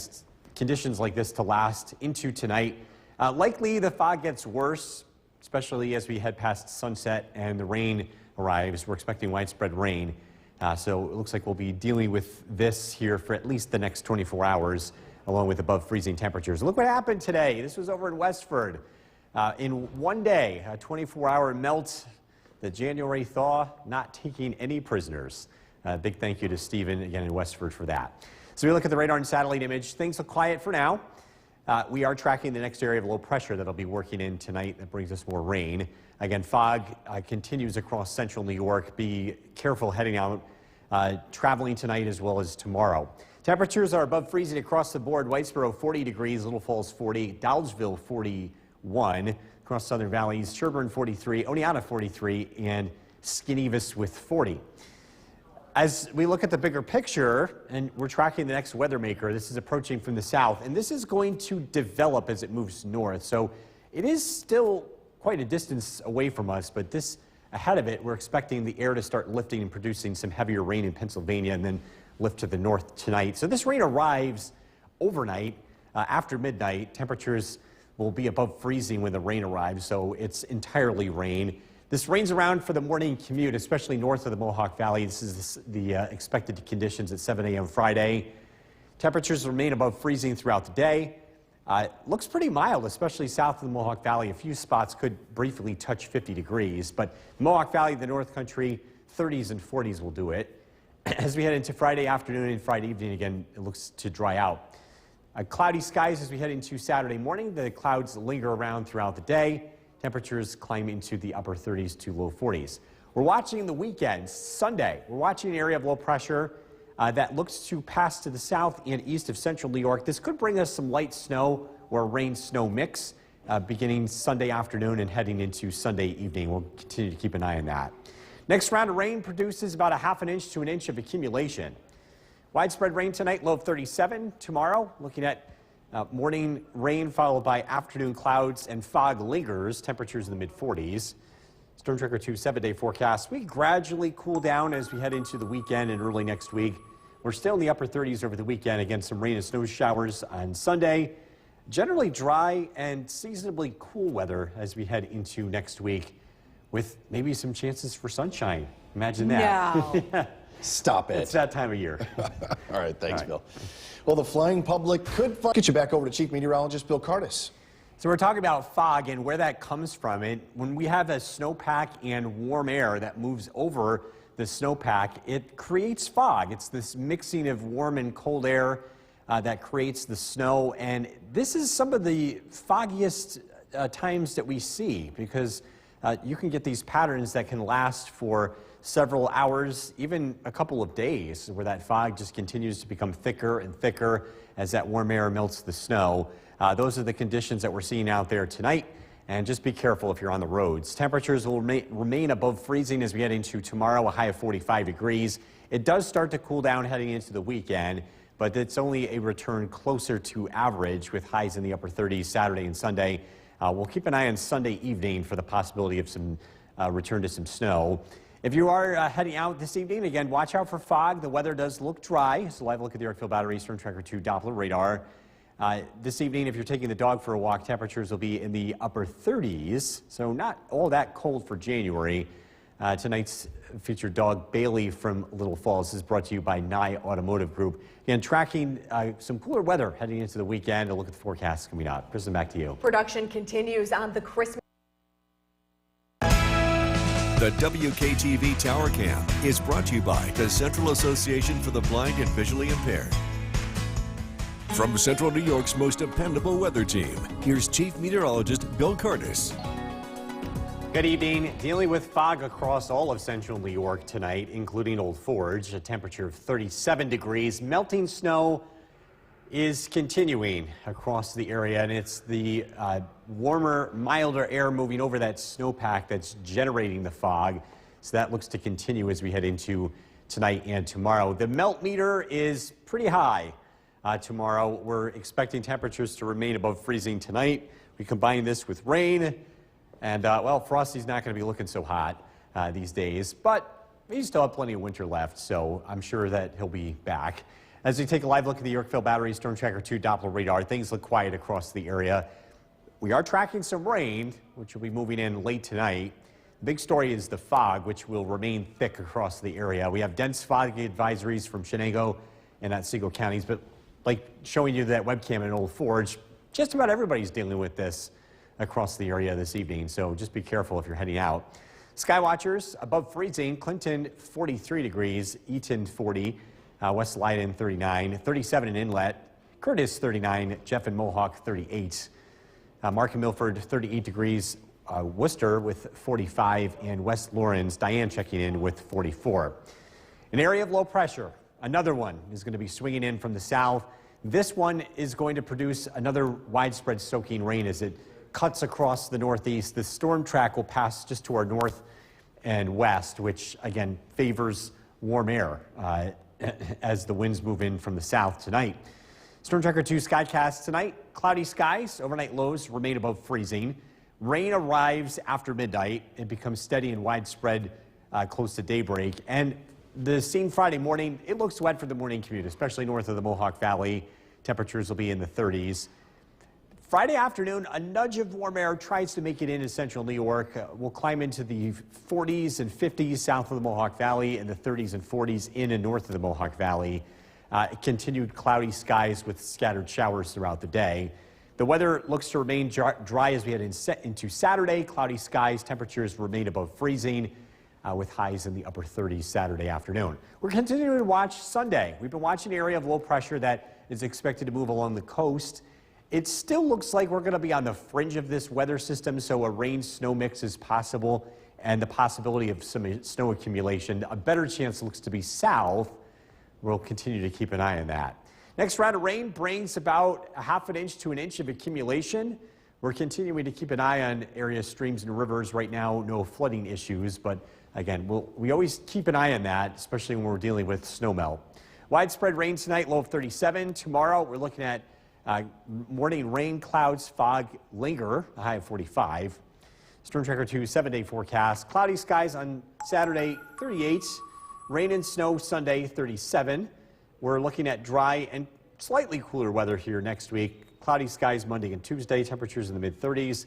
conditions like this to last into tonight. Likely the fog gets worse, especially as we head past sunset and the rain arrives. We're expecting widespread rain. So it looks like we'll be dealing with this here for at least the next 24 hours, along with above freezing temperatures. Look what happened today. This was over in Westford. In one day, a 24-hour melt, the January thaw, not taking any prisoners. Big thank you to Stephen, again, in Westford for that. So we look at the radar and satellite image. Things look quiet for now. We are tracking the next area of low pressure that'll be working in tonight. That brings us more rain. Again, fog continues across central New York. Be careful heading out, traveling tonight as well as tomorrow. Temperatures are above freezing across the board. Whitesboro 40 degrees, Little Falls 40, Dowdesville 41, across Southern Valleys, Sherburne 43, Oneonta 43, and Skinevus with 40. As we look at the bigger picture, and we're tracking the next weather maker, this is approaching from the south, and this is going to develop as it moves north. So it is still quite a distance away from us, but this ahead of it, we're expecting the air to start lifting and producing some heavier rain in Pennsylvania and then lift to the north tonight. So this rain arrives overnight, after midnight. Temperatures will be above freezing when the rain arrives, so it's entirely rain. This rain's around for the morning commute, especially north of the Mohawk Valley. This is the expected conditions at 7 a.m. Friday. Temperatures remain above freezing throughout the day. Looks pretty mild, especially south of the Mohawk Valley. A few spots could briefly touch 50 degrees, but the Mohawk Valley, the North Country, 30s and 40s will do it. As we head into Friday afternoon and Friday evening, again, it looks to dry out. Cloudy skies as we head into Saturday morning. The clouds linger around throughout the day. Temperatures climb into the upper 30s to low 40s. We're watching the weekend, Sunday. We're watching an area of low pressure that looks to pass to the south and east of central New York. This could bring us some light snow or rain-snow mix beginning Sunday afternoon and heading into Sunday evening. We'll continue to keep an eye on that. Next round of rain produces about a ½ inch to an inch of accumulation. Widespread rain tonight, low of 37. Tomorrow, looking at morning rain followed by afternoon clouds and fog lingers, temperatures in the mid-40s. Storm Tracker 2 7-day forecast. We gradually cool down as we head into the weekend and early next week. We're still in the upper 30s over the weekend. Again, some rain and snow showers on Sunday. Generally dry and seasonably cool weather as we head into next week with maybe some chances for sunshine. Imagine that. No. Stop it. It's that time of year. All right, thanks, Bill. Well, the flying public could get you back over to Chief Meteorologist Bill Curtis. So we're talking about fog and where that comes from. When we have a snowpack and warm air that moves over the snowpack, it creates fog. It's this mixing of warm and cold air that creates the snow. And this is some of the foggiest times that we see, because you can get these patterns that can last for several hours, even a couple of days, where that fog just continues to become thicker and thicker as that warm air melts the snow. Those are the conditions that we're seeing out there tonight, and just be careful if you're on the roads. Temperatures will remain above freezing as we head into tomorrow, a high of 45 degrees. It does start to cool down heading into the weekend, but it's only a return closer to average with highs in the upper 30s Saturday and Sunday. We'll keep an eye on Sunday evening for the possibility of some return to some snow. If you are heading out this evening, again, watch out for fog. The weather does look dry. It's a live look at the Yorkville Battery Storm Tracker 2 Doppler radar. This evening, if you're taking the dog for a walk, temperatures will be in the upper 30s, so not all that cold for January. Tonight's featured dog, Bailey from Little Falls, is brought to you by Nye Automotive Group. Again, tracking some cooler weather heading into the weekend. A look at the forecast coming up. Kristen, back to you. Production continues on the Christmas. The WKTV Tower Cam is brought to you by the Central Association for the Blind and Visually Impaired. From Central New York's most dependable weather team, here's Chief Meteorologist Bill Curtis. Good evening. Dealing with fog across all of central New York tonight, including Old Forge, a temperature of 37 degrees. Melting snow is continuing across the area, and it's the warmer, milder air moving over that snowpack that's generating the fog. So that looks to continue as we head into tonight and tomorrow. The melt meter is pretty high. Tomorrow, we're expecting temperatures to remain above freezing tonight. We combine this with rain, and well, Frosty's not going to be looking so hot these days, but we still have plenty of winter left, so I'm sure that he'll be back. As we take a live look at the Yorkville Battery Storm Tracker 2 Doppler radar, things look quiet across the area. We are tracking some rain, which will be moving in late tonight. The big story is the fog, which will remain thick across the area. We have dense fog advisories from Chenango and Otsego counties, but like showing you that webcam in Old Forge, just about everybody's dealing with this across the area this evening, so just be careful if you're heading out. Skywatchers above freezing, Clinton 43 degrees, Eaton 40, West Leiden 39, 37 in Inlet, Curtis 39, Jeff and Mohawk 38, Mark and Milford 38 degrees, Worcester with 45, and West Lawrence, Diane checking in with 44. An area of low pressure. Another one is going to be swinging in from the south. This one is going to produce another widespread soaking rain as it cuts across the northeast. The storm track will pass just to our north and west, which again favors warm air as the winds move in from the south tonight. Storm Tracker 2 Skycast tonight. Cloudy skies, overnight lows remain above freezing. Rain arrives after midnight. It becomes steady and widespread close to daybreak. And the scene Friday morning, it looks wet for the morning commute, especially north of the Mohawk Valley. Temperatures will be in the 30s. Friday afternoon, a nudge of warm air tries to make it into central New York. We'll climb into the 40s and 50s south of the Mohawk Valley and the 30s and 40s in and north of the Mohawk Valley. Continued cloudy skies with scattered showers throughout the day. The weather looks to remain dry as we head into Saturday. Cloudy skies, temperatures remain above freezing. With highs in the upper 30s Saturday afternoon. We're continuing to watch Sunday. We've been watching an area of low pressure that is expected to move along the coast. It still looks like we're going to be on the fringe of this weather system, so a rain-snow mix is possible, and the possibility of some snow accumulation. A better chance looks to be south. We'll continue to keep an eye on that. Next round of rain brings about a half an inch to an inch of accumulation. We're continuing to keep an eye on area streams and rivers. Right now, no flooding issues, but again, we always keep an eye on that, especially when we're dealing with snow melt. Widespread rain tonight, low of 37. Tomorrow, we're looking at morning rain, clouds, fog linger, a high of 45. Storm Tracker 2 7-day forecast. Cloudy skies on Saturday, 38. Rain and snow Sunday, 37. We're looking at dry and slightly cooler weather here next week. Cloudy skies Monday and Tuesday, temperatures in the mid-30s.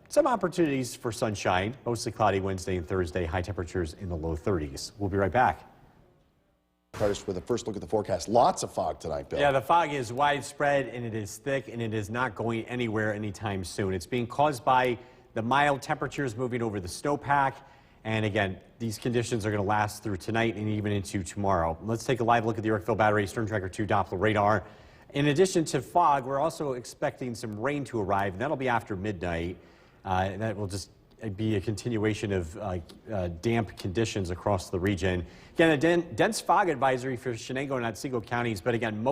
Some opportunities for sunshine, mostly cloudy Wednesday and Thursday, high temperatures in the low 30s. We'll be right back. Curtis with a first look at the forecast. Lots of fog tonight, Bill. Yeah, the fog is widespread and it is thick and it is not going anywhere anytime soon. It's being caused by the mild temperatures moving over the snowpack. And again, these conditions are going to last through tonight and even into tomorrow. Let's take a live look at the Yorkville Battery Storm Tracker 2 Doppler radar. In addition to fog, we're also expecting some rain to arrive, and that'll be after midnight. That will just be a continuation of damp conditions across the region. Again, a dense fog advisory for Chenango and Otsego counties, but again,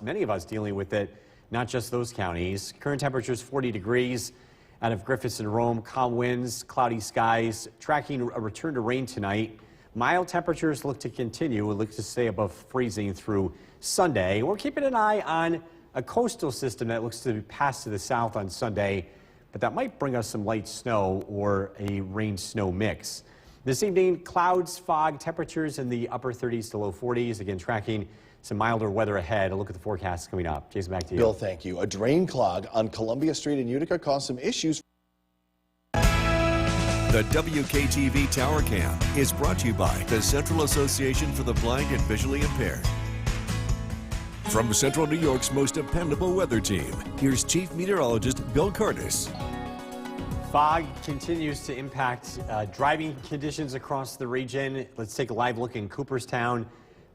many of us dealing with it, not just those counties. Current temperatures 40 degrees out of Griffiths and Rome, calm winds, cloudy skies, tracking a return to rain tonight. Mild temperatures look to continue, look to stay above freezing through Sunday. We're keeping an eye on a coastal system that looks to pass to the south on Sunday, but that might bring us some light snow or a rain-snow mix. This evening, clouds, fog, temperatures in the upper 30s to low 40s. Again, tracking some milder weather ahead. A look at the forecast coming up. Jason, back to you. Bill, thank you. A drain clog on Columbia Street in Utica caused some issues. The WKTV Tower Cam is brought to you by the Central Association for the Blind and Visually Impaired. From Central New York's most dependable weather team, here's Chief Meteorologist Bill Curtis. Fog continues to impact driving conditions across the region. Let's take a live look in Cooperstown.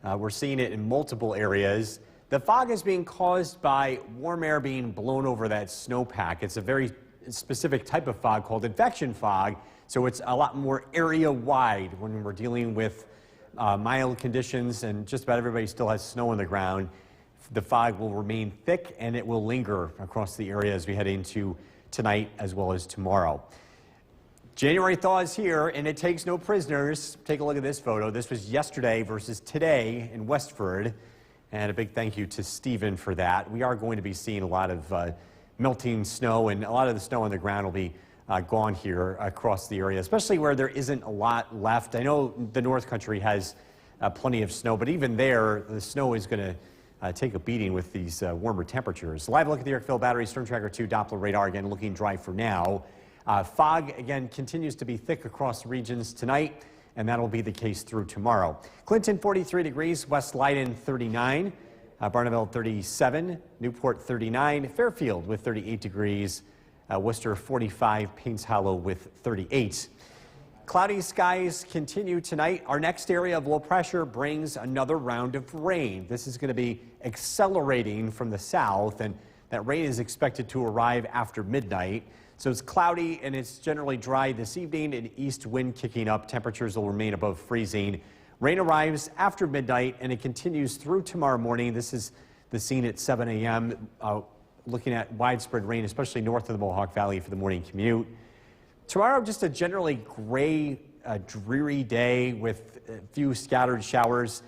We're seeing it in multiple areas. The fog is being caused by warm air being blown over that snowpack. It's a very specific type of fog called infection fog, so it's a lot more area-wide when we're dealing with mild conditions, and just about everybody still has snow on the ground. The fog will remain thick and it will linger across the area as we head into tonight as well as tomorrow. January thaw is here and it takes no prisoners. Take a look at this photo. This was yesterday versus today in Westford. And a big thank you to Stephen for that. We are going to be seeing a lot of melting snow, and a lot of the snow on the ground will be gone here across the area, especially where there isn't a lot left. I know the North Country has plenty of snow, but even there, the snow is going to take a beating with these warmer temperatures. Live look at the Yorkville Battery Storm Tracker 2 Doppler radar, again looking dry for now. Fog again continues to be thick across regions tonight, and that'll be the case through tomorrow. Clinton 43 degrees, West Leiden 39, Barneville 37, Newport 39, Fairfield with 38 degrees, Worcester 45, Paynes Hollow with 38. Cloudy skies continue tonight. Our next area of low pressure brings another round of rain. This is going to be accelerating from the south, and that rain is expected to arrive after midnight. So it's cloudy and it's generally dry this evening, and east wind kicking up. Temperatures will remain above freezing. Rain arrives after midnight and it continues through tomorrow morning. This is the scene at 7 a.m. Looking at widespread rain, especially north of the Mohawk Valley for the morning commute. Tomorrow, just a generally gray, dreary day with a few scattered showers.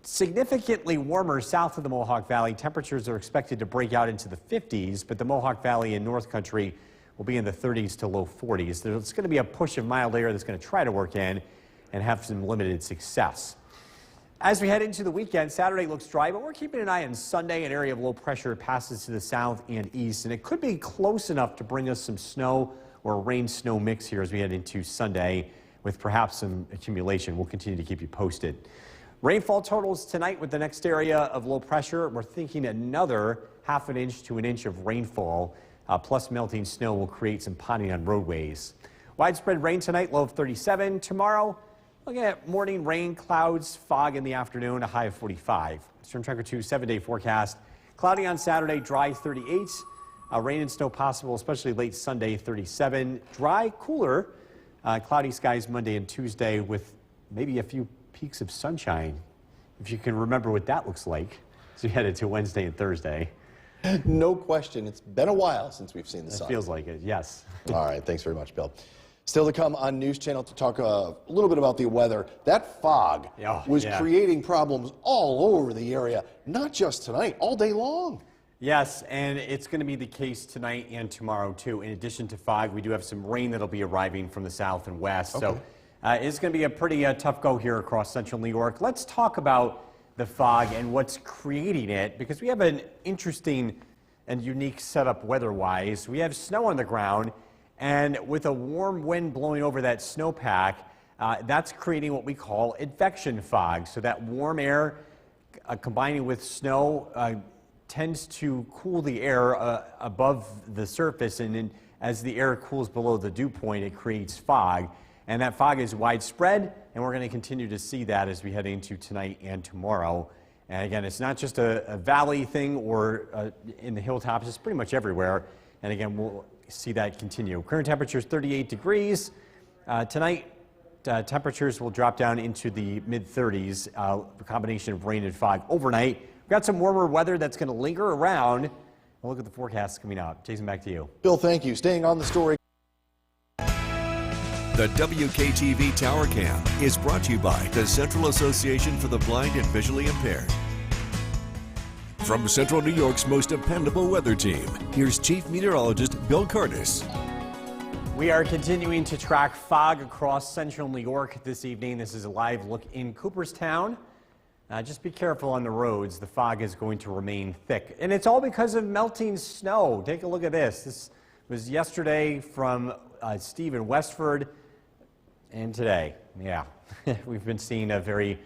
Significantly warmer south of the Mohawk Valley. Temperatures are expected to break out into the 50s, but the Mohawk Valley and North Country will be in the 30s to low 40s. There's going to be a push of mild air that's going to try to work in and have some limited success. As we head into the weekend, Saturday looks dry, but we're keeping an eye on Sunday. An area of low pressure passes to the south and east, and it could be close enough to bring us some snow or a rain-snow mix here as we head into Sunday with perhaps some accumulation. We'll continue to keep you posted. Rainfall totals tonight with the next area of low pressure. We're thinking another ½ an inch to an inch of rainfall, plus melting snow will create some potting on roadways. Widespread rain tonight, low of 37. Tomorrow, looking at morning rain, clouds, fog in the afternoon, a high of 45. Storm Tracker 2 7-day forecast. Cloudy on Saturday, dry 38. Rain and snow possible, especially late Sunday, 37. Dry, cooler, cloudy skies Monday and Tuesday with maybe a few peaks of sunshine, if you can remember what that looks like as we head into Wednesday and Thursday. No question. It's been a while since we've seen the sun. It feels like it, yes. All right. Thanks very much, Bill. Still to come on News Channel to talk a little bit about the weather. That fog was creating problems all over the area, not just tonight, all day long. Yes, and it's going to be the case tonight and tomorrow, too. In addition to fog, we do have some rain that'll be arriving from the south and west. Okay. So it's going to be a pretty tough go here across central New York. Let's talk about the fog and what's creating it, because we have an interesting and unique setup weather-wise. We have snow on the ground, and with a warm wind blowing over that snowpack, that's creating what we call advection fog. So that warm air combining with snow, tends to cool the air above the surface, and as the air cools below the dew point, it creates fog. And that fog is widespread, and we're going to continue to see that as we head into tonight and tomorrow. And again, it's not just a valley thing or in the hilltops, it's pretty much everywhere. And again, we'll see that continue. Current temperature is 38 degrees. Tonight, temperatures will drop down into the mid-30s, a combination of rain and fog overnight. We've got some warmer weather that's going to linger around. We'll look at the forecast coming up. Jason, back to you. Bill, thank you. Staying on the story. The WKTV Tower Cam is brought to you by the Central Association for the Blind and Visually Impaired. From Central New York's most dependable weather team, here's Chief Meteorologist Bill Curtis. We are continuing to track fog across central New York this evening. This is a live look in Cooperstown. Just be careful on the roads. The fog is going to remain thick. And it's all because of melting snow. Take a look at this. This was yesterday from Steve in Westford. And today, yeah, we've been seeing a very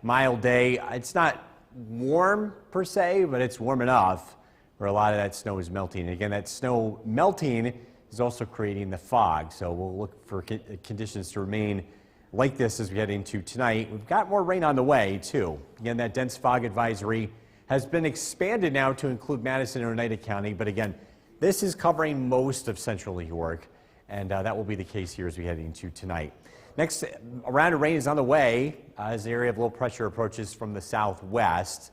mild day. It's not warm per se, but it's warm enough where a lot of that snow is melting. And again, that snow melting is also creating the fog. So we'll look for conditions to remain like this as we head into tonight. We've got more rain on the way, too. Again, that dense fog advisory has been expanded now to include Madison and Oneida County. But again, this is covering most of central New York, and that will be the case here as we head into tonight. Next, a round of rain is on the way as the area of low pressure approaches from the southwest.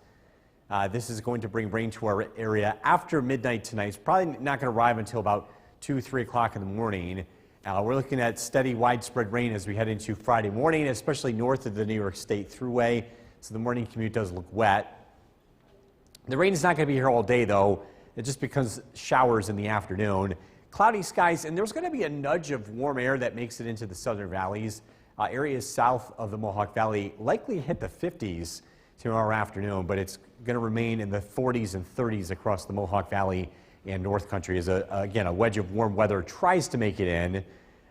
This is going to bring rain to our area after midnight tonight. It's probably not going to arrive until about 2, 3 o'clock in the morning. We're looking at steady, widespread rain as we head into Friday morning, especially north of the New York State Thruway. So the morning commute does look wet. The rain is not going to be here all day, though. It just becomes showers in the afternoon. Cloudy skies, and there's going to be a nudge of warm air that makes it into the southern valleys. Areas south of the Mohawk Valley likely hit the 50s tomorrow afternoon, but it's going to remain in the 40s and 30s across the Mohawk Valley and North Country as, again, a wedge of warm weather tries to make it in.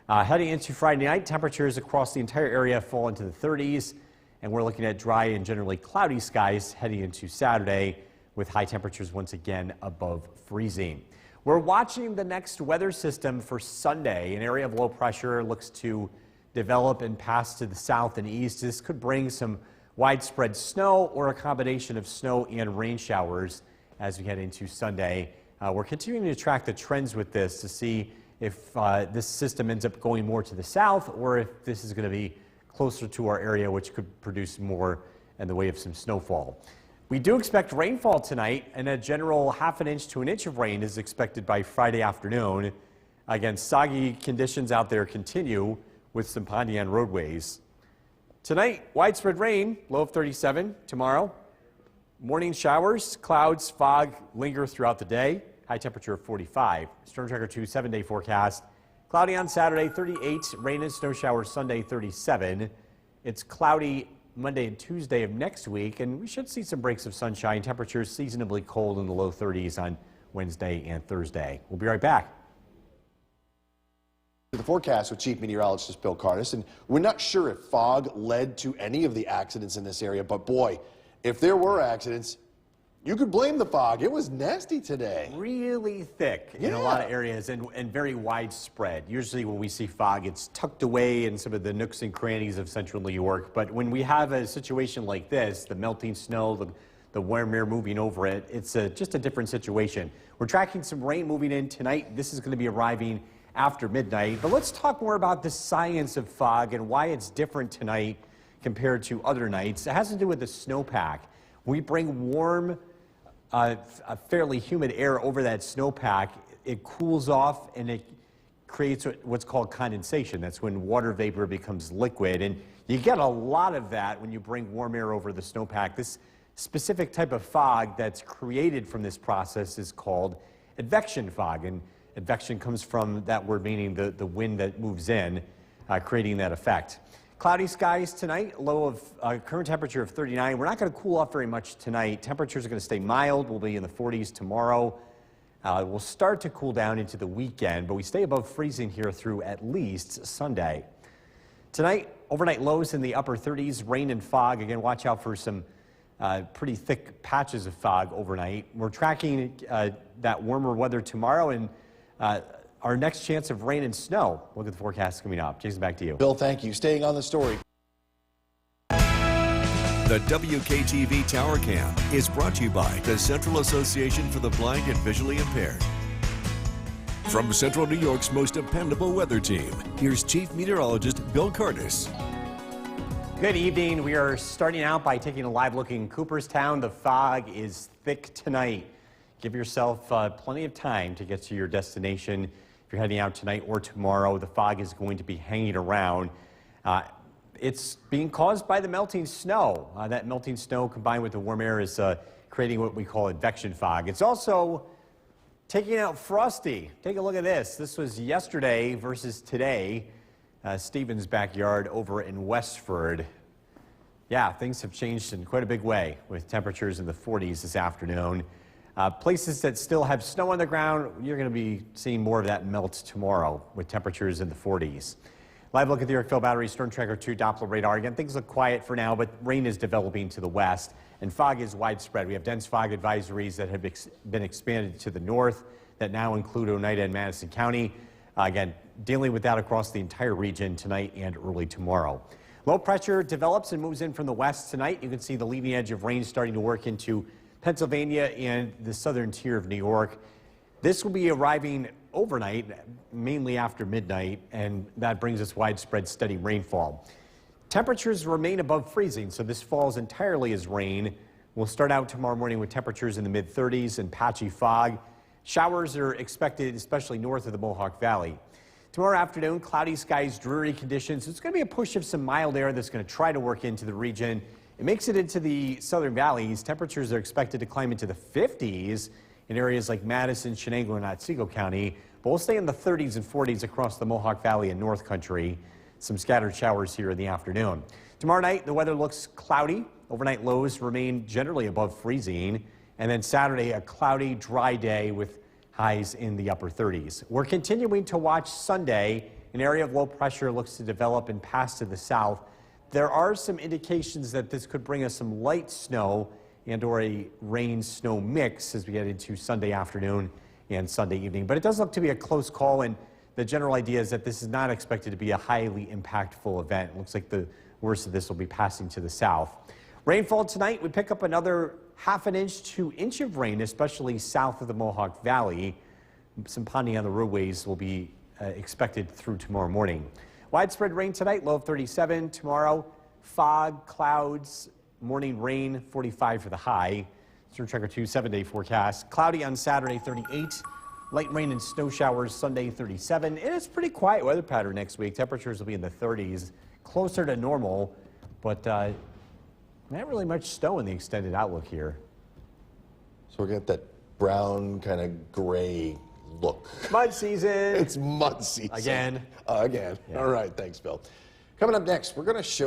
Heading into Friday night, temperatures across the entire area fall into the 30s, and we're looking at dry and generally cloudy skies heading into Saturday with high temperatures once again above freezing. We're watching the next weather system for Sunday. An area of low pressure looks to develop and pass to the south and east. This could bring some widespread snow or a combination of snow and rain showers as we head into Sunday. We're continuing to track the trends with this to see if this system ends up going more to the south or if this is going to be closer to our area, which could produce more in the way of some snowfall. We do expect rainfall tonight, and a general ½ inch to 1 inch of rain is expected by Friday afternoon. Again, soggy conditions out there continue with some pondy on roadways. Tonight, widespread rain, low of 37. Tomorrow, morning showers, clouds, fog linger throughout the day. High temperature of 45. Storm Tracker 2 7-day forecast. Cloudy on Saturday, 38. Rain and snow showers Sunday, 37. It's cloudy Monday and Tuesday of next week, and we should see some breaks of sunshine. Temperatures seasonably cold in the low 30s on Wednesday and Thursday. We'll be right back. The forecast with Chief Meteorologist Bill Curtis, and we're not sure if fog led to any of the accidents in this area, but boy, if there were accidents, you could blame the fog. It was nasty today. Really thick in a lot of areas and very widespread. Usually when we see fog, it's tucked away in some of the nooks and crannies of central New York. But when we have a situation like this, the melting snow, the warm air moving over it, it's just a different situation. We're tracking some rain moving in tonight. This is going to be arriving after midnight. But let's talk more about the science of fog and why it's different tonight compared to other nights. It has to do with the snowpack. We bring warm, a fairly humid air over that snowpack. It cools off and it creates what's called condensation. That's when water vapor becomes liquid, and you get a lot of that when you bring warm air over the snowpack. This specific type of fog that's created from this process is called advection fog, and advection comes from that word meaning the wind that moves in, creating that effect. Cloudy skies tonight, low of current temperature of 39. We're not going to cool off very much tonight. Temperatures are going to stay mild. We'll be in the 40s tomorrow. We'll start to cool down into the weekend, but we stay above freezing here through at least Sunday. Tonight, overnight lows in the upper 30s, rain and fog. Again, watch out for some pretty thick patches of fog overnight. We're tracking that warmer weather tomorrow and our next chance of rain and snow. Look at the forecast coming up. Jason, back to you. Bill, thank you. Staying on the story. The WKTV Tower Cam is brought to you by the Central Association for the Blind and Visually Impaired. From Central New York's most dependable weather team, here's Chief Meteorologist Bill Curtis. Good evening. We are starting out by taking a live look in Cooperstown. The fog is thick tonight. Give yourself plenty of time to get to your destination. If you're heading out tonight or tomorrow, the fog is going to be hanging around. It's being caused by the melting snow. That melting snow combined with the warm air is creating what we call advection fog. It's also taking out Frosty. Take a look at this. This was yesterday versus today. Stephen's backyard over in Westford. Yeah, things have changed in quite a big way with temperatures in the 40s this afternoon. Places that still have snow on the ground, you're going to be seeing more of that melt tomorrow with temperatures in the 40s. Live look at the Yorkville Battery Storm Tracker 2 Doppler radar. Again, things look quiet for now, but rain is developing to the west, and fog is widespread. We have dense fog advisories that have been expanded to the north that now include Oneida and Madison County. Again, dealing with that across the entire region tonight and early tomorrow. Low pressure develops and moves in from the west tonight. You can see the leading edge of rain starting to work into Pennsylvania and the southern tier of New York. This will be arriving overnight, mainly after midnight, and that brings us widespread steady rainfall. Temperatures remain above freezing, so this falls entirely as rain. We'll start out tomorrow morning with temperatures in the mid-30s and patchy fog. Showers are expected, especially north of the Mohawk Valley. Tomorrow afternoon, cloudy skies, dreary conditions. It's going to be a push of some mild air that's going to try to work into the region. It makes it into the southern valleys. Temperatures are expected to climb into the 50s in areas like Madison, Chenango, and Otsego County, but we'll stay in the 30s and 40s across the Mohawk Valley and North Country. Some scattered showers here in the afternoon. Tomorrow night, the weather looks cloudy. Overnight lows remain generally above freezing. And then Saturday, a cloudy, dry day with highs in the upper 30s. We're continuing to watch Sunday. An area of low pressure looks to develop and pass to the south. There are some indications that this could bring us some light snow and or a rain-snow mix as we get into Sunday afternoon and Sunday evening. But it does look to be a close call, and the general idea is that this is not expected to be a highly impactful event. It looks like the worst of this will be passing to the south. Rainfall tonight, we pick up another ½ an inch to inch of rain, especially south of the Mohawk Valley. Some ponding on the roadways will be expected through tomorrow morning. Widespread rain tonight, low of 37. Tomorrow, fog, clouds, morning rain, 45 for the high. Storm Tracker 2 7-day forecast. Cloudy on Saturday, 38. Light rain and snow showers Sunday, 37. And it's pretty quiet weather pattern next week. Temperatures will be in the 30s, closer to normal, but not really much snow in the extended outlook here. So we're going to get that brown kind of gray look. Mud season. It's mud season. Again. Again. Yeah. All right. Thanks, Bill. Coming up next, we're going to show